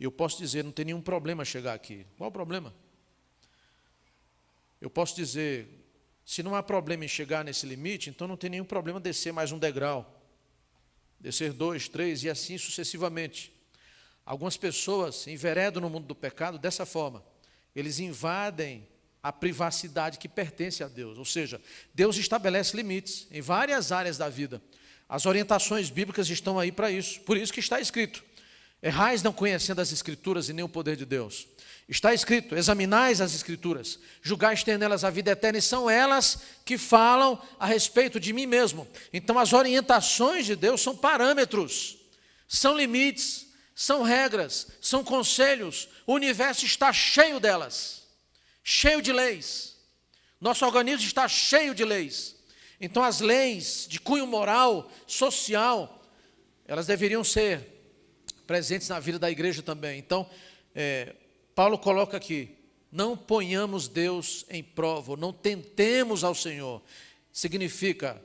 e eu posso dizer: não tem nenhum problema chegar aqui. Qual o problema? Eu posso dizer: se não há problema em chegar nesse limite, então não tem nenhum problema descer mais um degrau. Descer 2, 3 e assim sucessivamente. Algumas pessoas enveredam no mundo do pecado dessa forma. Eles invadem a privacidade que pertence a Deus. Ou seja, Deus estabelece limites em várias áreas da vida. As orientações bíblicas estão aí para isso. Por isso que está escrito: errais não conhecendo as Escrituras e nem o poder de Deus. Está escrito: examinais as Escrituras, julgais ter nelas a vida eterna, e são elas que falam a respeito de mim mesmo. Então as orientações de Deus são parâmetros, são limites, são regras, são conselhos. O universo está cheio delas, cheio de leis. Nosso organismo está cheio de leis. Então as leis de cunho moral, social, elas deveriam ser presentes na vida da igreja também. Então, Paulo coloca aqui: não ponhamos Deus em prova, não tentemos ao Senhor. Significa,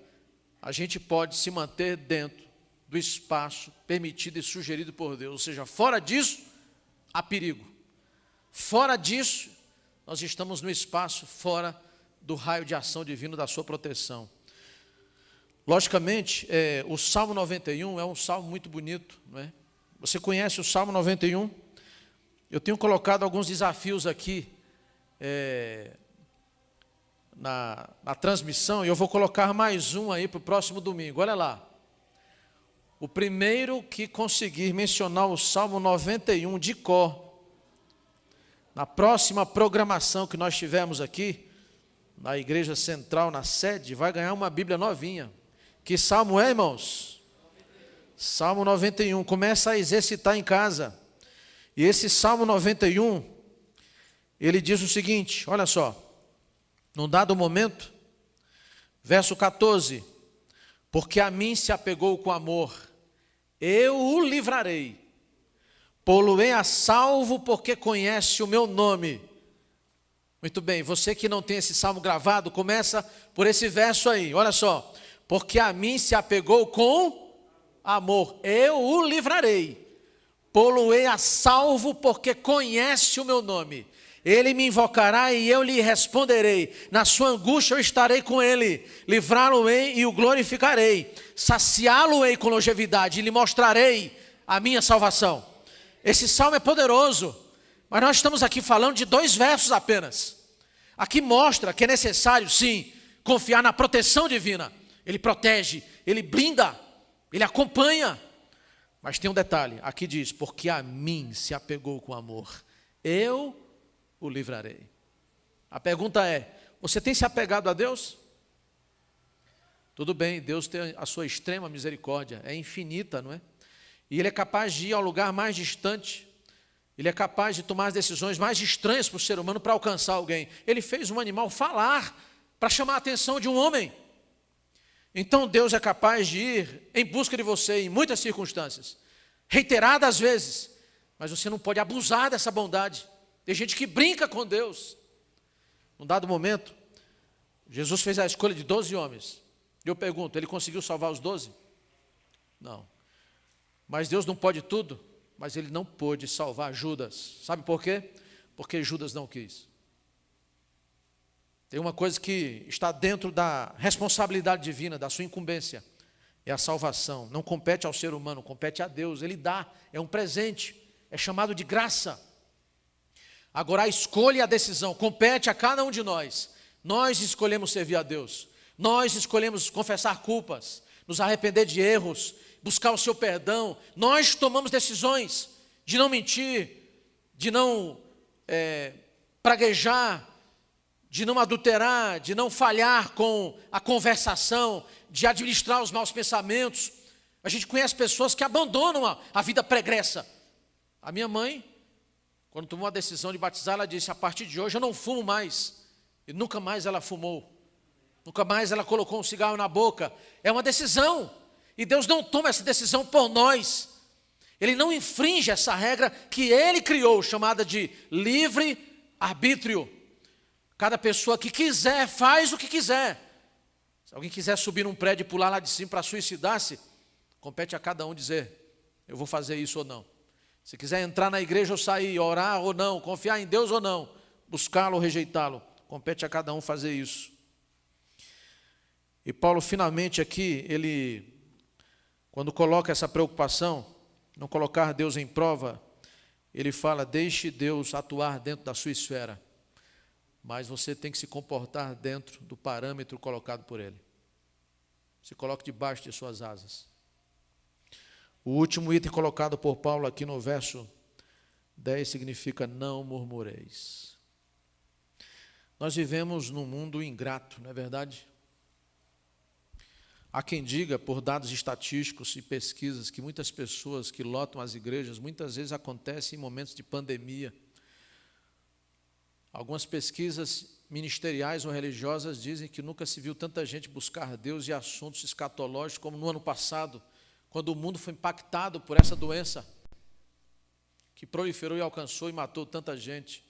a gente pode se manter dentro do espaço permitido e sugerido por Deus. Ou seja, fora disso, há perigo. Fora disso, nós estamos no espaço fora do raio de ação divino da sua proteção. Logicamente, o Salmo 91 é um salmo muito bonito, não é? Você conhece o Salmo 91? Eu tenho colocado alguns desafios aqui na transmissão, e eu vou colocar mais um aí para o próximo domingo. Olha lá. O primeiro que conseguir mencionar o Salmo 91 de cor, na próxima programação que nós tivermos aqui, na Igreja Central, na sede, vai ganhar uma Bíblia novinha. Que salmo é, irmãos? Salmo 91. Começa a exercitar em casa. E esse Salmo 91, ele diz o seguinte, olha só. Num dado momento, verso 14. Porque a mim se apegou com amor, eu o livrarei. Pô-lo-ei a salvo, porque conhece o meu nome. Muito bem, você que não tem esse salmo gravado, começa por esse verso aí, olha só. Porque a mim se apegou com amor, eu o livrarei. Pô-lo-ei a salvo, porque conhece o meu nome. Ele me invocará e eu lhe responderei. Na sua angústia eu estarei com ele. Livrá-lo-ei e o glorificarei. Saciá-lo-ei com longevidade e lhe mostrarei a minha salvação. Esse salmo é poderoso, mas nós estamos aqui falando de 2 versos apenas. Aqui mostra que é necessário, sim, confiar na proteção divina. Ele protege, ele blinda, ele acompanha. Mas tem um detalhe, aqui diz, porque a mim se apegou com amor, eu o livrarei. A pergunta é, você tem se apegado a Deus? Tudo bem, Deus tem a sua extrema misericórdia, é infinita, não é? E Ele é capaz de ir ao lugar mais distante, Ele é capaz de tomar as decisões mais estranhas para o ser humano para alcançar alguém. Ele fez um animal falar para chamar a atenção de um homem. Então Deus é capaz de ir em busca de você em muitas circunstâncias, reiteradas vezes, mas você não pode abusar dessa bondade. Tem gente que brinca com Deus. Num dado momento, Jesus fez a escolha de 12 homens. Eu pergunto, ele conseguiu salvar os 12? Não. Mas Deus não pode tudo, mas ele não pôde salvar Judas. Sabe por quê? Porque Judas não quis. Tem uma coisa que está dentro da responsabilidade divina, da sua incumbência, é a salvação. Não compete ao ser humano, compete a Deus. Ele dá, é um presente, é chamado de graça. Agora a escolha e a decisão compete a cada um de nós. Nós escolhemos servir a Deus. Nós escolhemos confessar culpas, nos arrepender de erros, buscar o seu perdão. Nós tomamos decisões de não mentir, de não praguejar, de não adulterar, de não falhar com a conversação, de administrar os maus pensamentos. A gente conhece pessoas que abandonam a vida pregressa. A minha mãe, quando tomou a decisão de batizar, ela disse, a partir de hoje eu não fumo mais. E nunca mais ela fumou. Nunca mais ela colocou um cigarro na boca. É uma decisão. E Deus não toma essa decisão por nós. Ele não infringe essa regra que Ele criou, chamada de livre-arbítrio. Cada pessoa que quiser, faz o que quiser. Se alguém quiser subir num prédio e pular lá de cima para suicidar-se, compete a cada um dizer, eu vou fazer isso ou não. Se quiser entrar na igreja ou sair, orar ou não, confiar em Deus ou não, buscá-lo ou rejeitá-lo, compete a cada um fazer isso. E Paulo finalmente aqui, ele, quando coloca essa preocupação, não colocar Deus em prova, ele fala, deixe Deus atuar dentro da sua esfera, mas você tem que se comportar dentro do parâmetro colocado por Ele. Se coloque debaixo de suas asas. O último item colocado por Paulo aqui no verso 10 significa não murmureis. Nós vivemos num mundo ingrato, não é verdade? Há quem diga, por dados estatísticos e pesquisas, que muitas pessoas que lotam as igrejas, muitas vezes acontece em momentos de pandemia. Algumas pesquisas ministeriais ou religiosas dizem que nunca se viu tanta gente buscar Deus e assuntos escatológicos como no ano passado, quando o mundo foi impactado por essa doença, que proliferou e alcançou e matou tanta gente.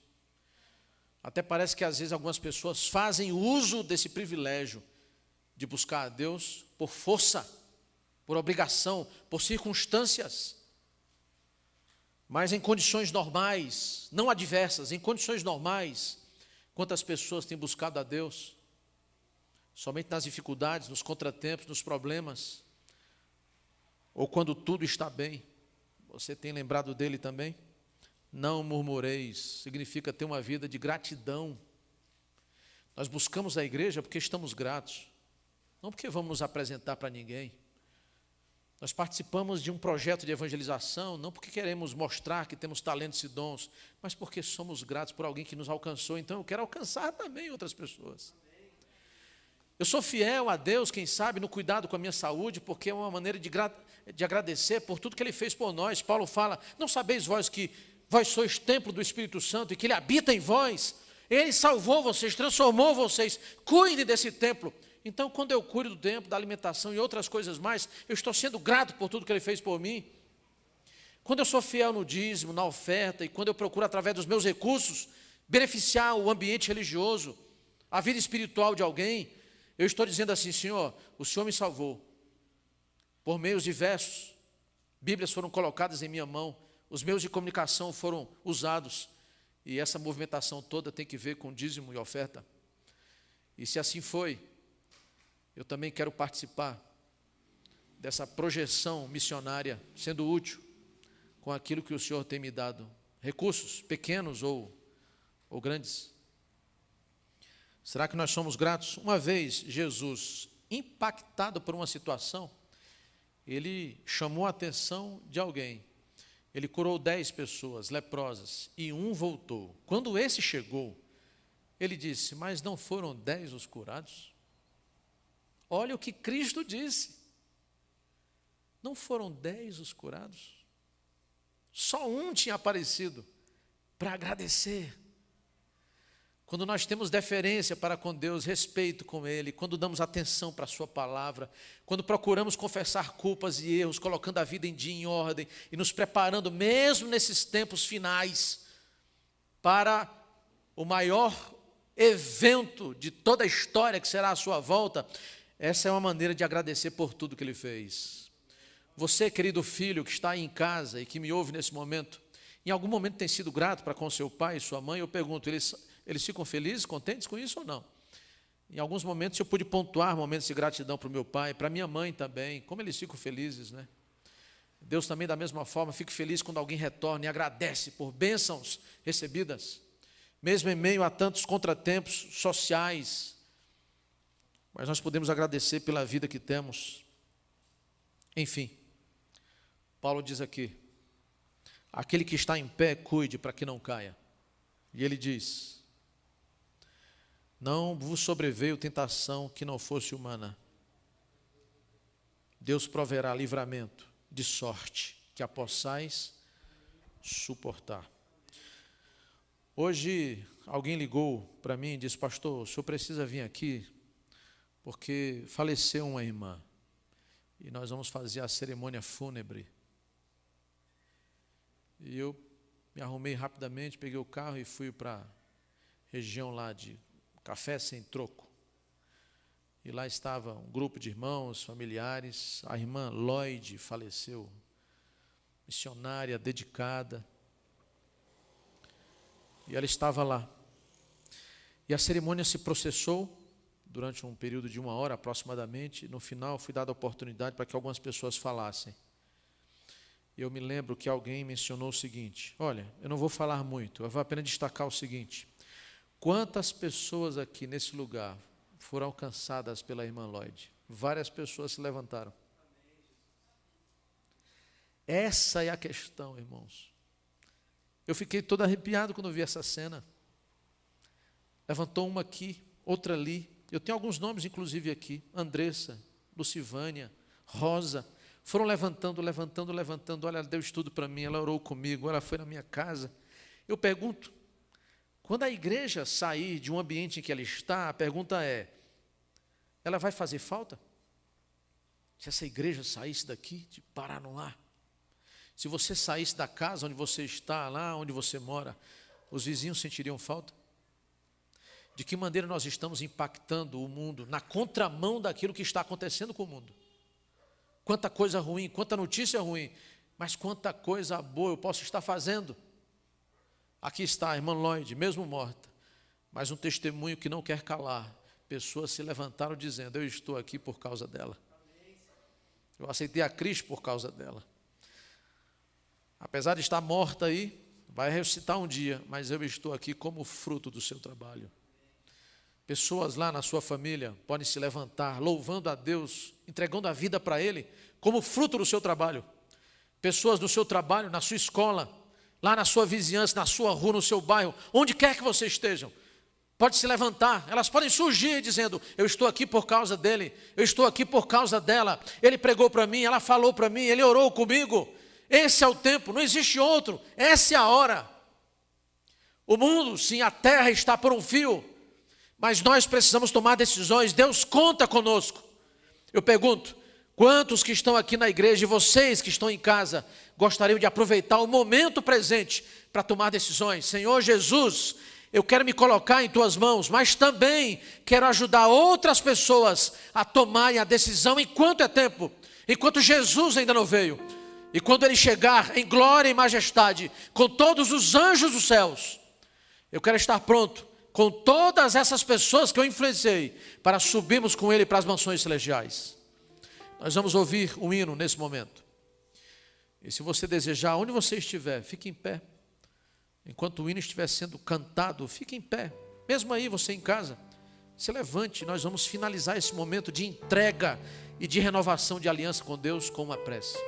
Até parece que às vezes algumas pessoas fazem uso desse privilégio de buscar a Deus por força, por obrigação, por circunstâncias. Mas em condições normais, não adversas, em condições normais, quantas pessoas têm buscado a Deus? somente nas dificuldades, nos contratempos, nos problemas, ou quando tudo está bem. Você tem lembrado dele também? Não murmureis, significa ter uma vida de gratidão. Nós buscamos a igreja porque estamos gratos, não porque vamos nos apresentar para ninguém. Nós participamos de um projeto de evangelização, não porque queremos mostrar que temos talentos e dons, mas porque somos gratos por alguém que nos alcançou. Então eu quero alcançar também outras pessoas. Eu sou fiel a Deus, quem sabe, no cuidado com a minha saúde, porque é uma maneira de agradecer por tudo que Ele fez por nós. Paulo fala, não sabeis vós que vós sois templo do Espírito Santo e que Ele habita em vós? Ele salvou vocês, transformou vocês, cuide desse templo. Então, quando eu cuido do templo, da alimentação e outras coisas mais, eu estou sendo grato por tudo que Ele fez por mim. Quando eu sou fiel no dízimo, na oferta, e quando eu procuro, através dos meus recursos, beneficiar o ambiente religioso, a vida espiritual de alguém, eu estou dizendo assim, Senhor, o Senhor me salvou. Por meios diversos, Bíblias foram colocadas em minha mão, os meios de comunicação foram usados, e essa movimentação toda tem que ver com dízimo e oferta. E se assim foi, eu também quero participar dessa projeção missionária, sendo útil com aquilo que o Senhor tem me dado, recursos pequenos ou grandes. Será que nós somos gratos? Uma vez Jesus, impactado por uma situação, ele chamou a atenção de alguém. Ele curou 10 pessoas leprosas e um voltou. Quando esse chegou, ele disse, mas não foram 10 os curados? Olha o que Cristo disse. Não foram 10 os curados? Só um tinha aparecido para agradecer. Quando nós temos deferência para com Deus, respeito com Ele, quando damos atenção para a Sua palavra, quando procuramos confessar culpas e erros, colocando a vida em dia, em ordem, e nos preparando, mesmo nesses tempos finais, para o maior evento de toda a história, que será a sua volta, essa é uma maneira de agradecer por tudo que Ele fez. Você, querido filho, que está aí em casa e que me ouve nesse momento, em algum momento tem sido grato para com seu pai e sua mãe? Eu pergunto, eles ficam felizes, contentes com isso ou não? Em alguns momentos eu pude pontuar momentos de gratidão para o meu pai, para a minha mãe também, como eles ficam felizes, né? Deus também, da mesma forma, fica feliz quando alguém retorna e agradece por bênçãos recebidas, mesmo em meio a tantos contratempos sociais, mas nós podemos agradecer pela vida que temos. Enfim, Paulo diz aqui, aquele que está em pé, cuide para que não caia. E ele diz, não vos sobreveio tentação que não fosse humana. Deus proverá livramento de sorte que a possais suportar. Hoje alguém ligou para mim e disse, pastor, o senhor precisa vir aqui porque faleceu uma irmã e nós vamos fazer a cerimônia fúnebre. E eu me arrumei rapidamente, peguei o carro e fui para a região lá de Café Sem Troco. E lá estava um grupo de irmãos, familiares. A irmã Lloyd faleceu, missionária, dedicada. E ela estava lá. E a cerimônia se processou durante um período de 1 hora aproximadamente. No final, fui dada a oportunidade para que algumas pessoas falassem. Eu me lembro que alguém mencionou o seguinte, olha, eu não vou falar muito, eu vou apenas destacar o seguinte, quantas pessoas aqui nesse lugar foram alcançadas pela irmã Lloyd? Várias pessoas se levantaram. Essa é a questão, irmãos. Eu fiquei todo arrepiado quando vi essa cena. Levantou uma aqui, outra ali, eu tenho alguns nomes inclusive aqui, Andressa, Lucivânia, Rosa, foram levantando, olha, ela deu estudo para mim, ela orou comigo, ela foi na minha casa. Eu pergunto, quando a igreja sair de um ambiente em que ela está, a pergunta é, ela vai fazer falta? Se essa igreja saísse daqui, de Paranoá, se você saísse da casa onde você está, lá onde você mora, os vizinhos sentiriam falta? De que maneira nós estamos impactando o mundo na contramão daquilo que está acontecendo com o mundo? Quanta coisa ruim, quanta notícia ruim, mas quanta coisa boa eu posso estar fazendo. Aqui está a irmã Lloyd, mesmo morta, mas um testemunho que não quer calar, pessoas se levantaram dizendo: eu estou aqui por causa dela. Eu aceitei a Cristo por causa dela. Apesar de estar morta aí, vai ressuscitar um dia, mas eu estou aqui como fruto do seu trabalho. Pessoas lá na sua família podem se levantar, louvando a Deus, entregando a vida para Ele, como fruto do seu trabalho. Pessoas do seu trabalho, na sua escola, lá na sua vizinhança, na sua rua, no seu bairro, onde quer que vocês estejam, pode se levantar, elas podem surgir dizendo: eu estou aqui por causa dele, eu estou aqui por causa dela, ele pregou para mim, ela falou para mim, ele orou comigo. Esse é o tempo, não existe outro, essa é a hora. O mundo, sim, a terra está por um fio, mas nós precisamos tomar decisões. Deus conta conosco. Eu pergunto: quantos que estão aqui na igreja e vocês que estão em casa gostariam de aproveitar o momento presente para tomar decisões? Senhor Jesus, eu quero me colocar em tuas mãos, mas também quero ajudar outras pessoas a tomarem a decisão enquanto é tempo, enquanto Jesus ainda não veio. E quando ele chegar em glória e majestade, com todos os anjos dos céus, eu quero estar pronto com todas essas pessoas que eu influenciei, para subirmos com ele para as mansões celestiais. Nós vamos ouvir um hino nesse momento. E se você desejar, onde você estiver, fique em pé. Enquanto o hino estiver sendo cantado, fique em pé. Mesmo aí, você em casa, se levante. Nós vamos finalizar esse momento de entrega e de renovação de aliança com Deus com uma prece.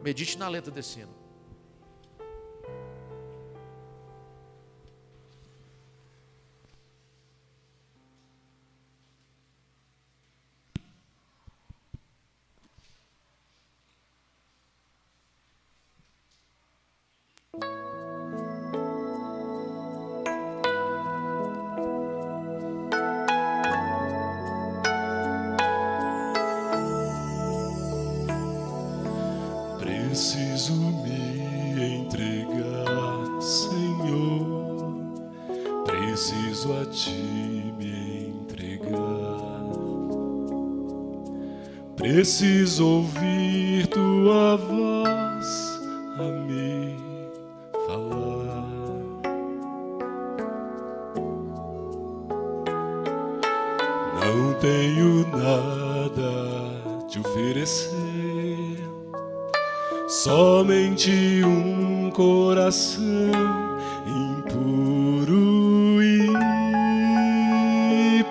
Medite na letra desse hino. Preciso me entregar, Senhor, preciso a Ti me entregar, preciso ouvir Tua voz a me falar. Não tenho nada a te oferecer, somente um coração impuro e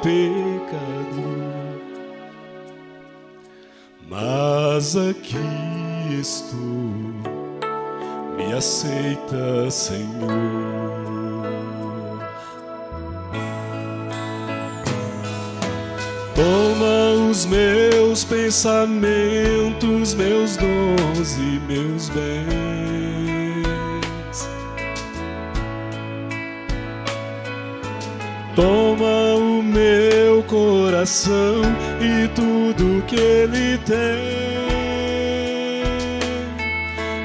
pecador. Mas aqui estou, me aceita, Senhor. Toma os meus pensamentos, meus dons e meus bens. Toma o meu coração e tudo que ele tem.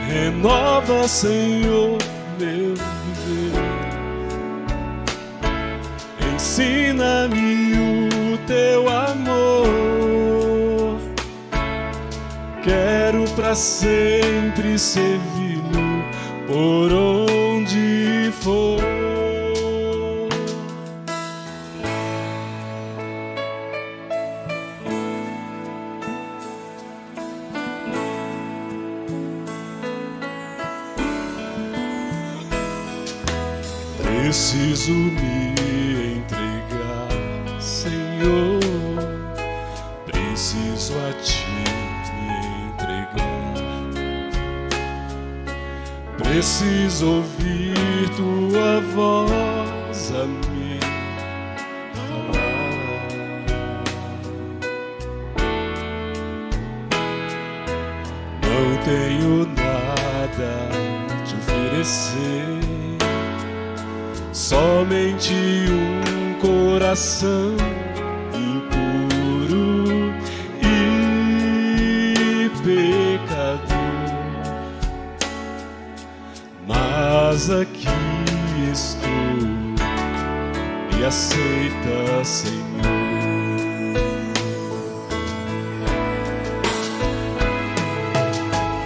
Renova, Senhor, meu viver. Ensina-me o teu amor. Quero pra sempre servi-lo por onde for. Preciso me entregar, Senhor. Preciso a Ti me entregar. Preciso ouvir Tua voz a me falar. Não tenho nada a te oferecer, somente um coração impuro e pecador. Mas aqui estou, me aceita, Senhor.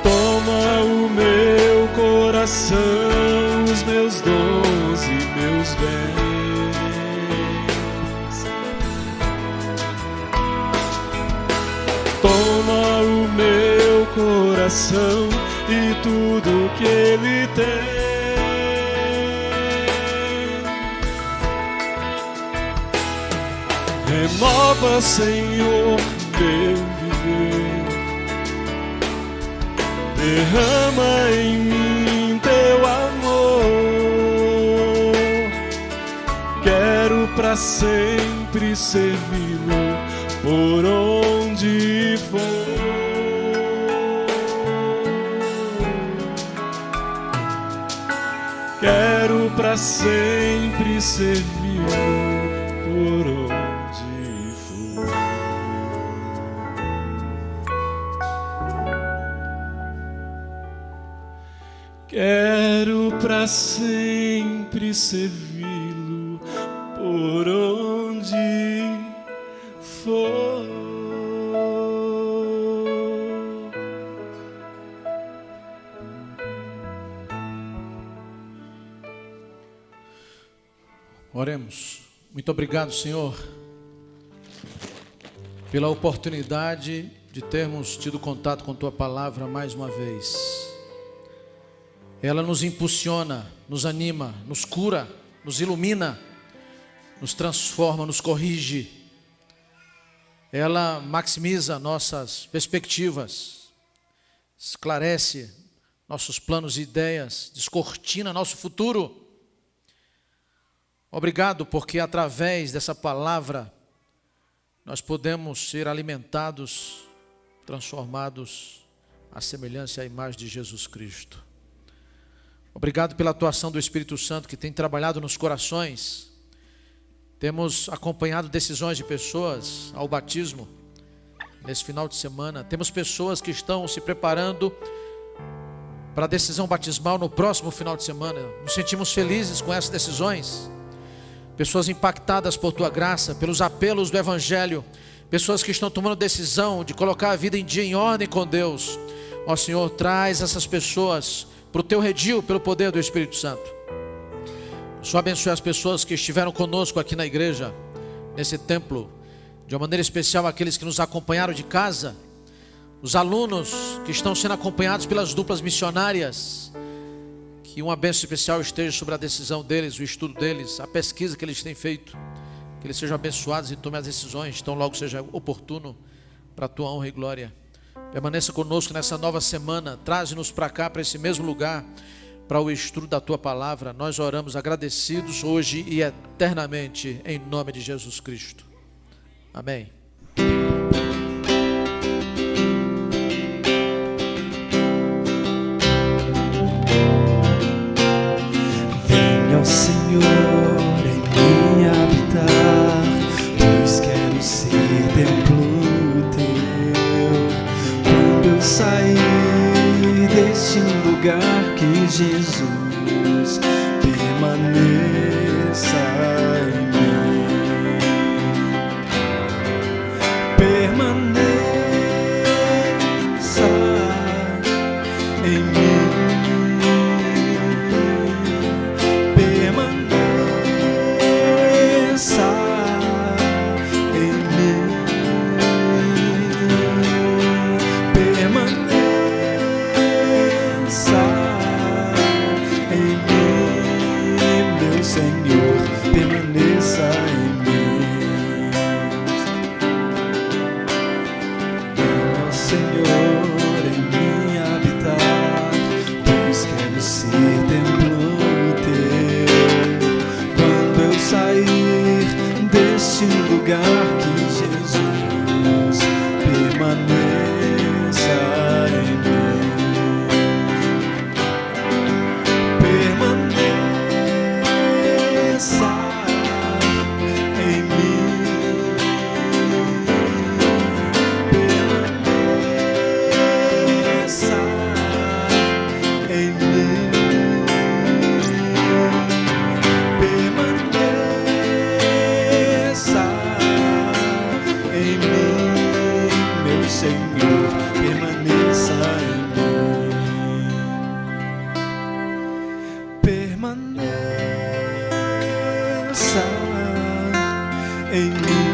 Toma o meu coração, os meus dons e meus bens. coração e tudo que ele tem. Renova, Senhor, meu viver. Derrama em mim teu amor. Quero pra sempre servi-lo por onde for. Quero pra sempre servi-lo por onde for. Quero pra sempre servi-lo por onde for. Oremos. Muito obrigado, Senhor, pela oportunidade de termos tido contato com Tua palavra mais uma vez. Ela nos impulsiona, nos anima, nos cura, nos ilumina, nos transforma, nos corrige. Ela maximiza nossas perspectivas, esclarece nossos planos e ideias, descortina nosso futuro. Obrigado, porque através dessa palavra nós podemos ser alimentados, transformados à semelhança e à imagem de Jesus Cristo. Obrigado pela atuação do Espírito Santo que tem trabalhado nos corações. Temos acompanhado decisões de pessoas ao batismo nesse final de semana. Temos pessoas que estão se preparando para a decisão batismal no próximo final de semana. Nos sentimos felizes com essas decisões. Pessoas impactadas por Tua graça, pelos apelos do Evangelho. Pessoas que estão tomando decisão de colocar a vida em dia, em ordem com Deus. Ó Senhor, traz essas pessoas para o Teu redil pelo poder do Espírito Santo. Só abençoe as pessoas que estiveram conosco aqui na igreja, nesse templo. De uma maneira especial aqueles que nos acompanharam de casa. Os alunos que estão sendo acompanhados pelas duplas missionárias. Que uma bênção especial esteja sobre a decisão deles, o estudo deles, a pesquisa que eles têm feito. Que eles sejam abençoados e tomem as decisões, então logo seja oportuno para a Tua honra e glória. Permaneça conosco nessa nova semana, traze-nos para cá, para esse mesmo lugar, para o estudo da Tua palavra. Nós oramos agradecidos hoje e eternamente, em nome de Jesus Cristo. Amém. Venha, Senhor, em mim habitar, pois quero ser templo Teu. Quando eu sair deste lugar, que Jesus permaneça em mim. Permaneça em mim. Em mim.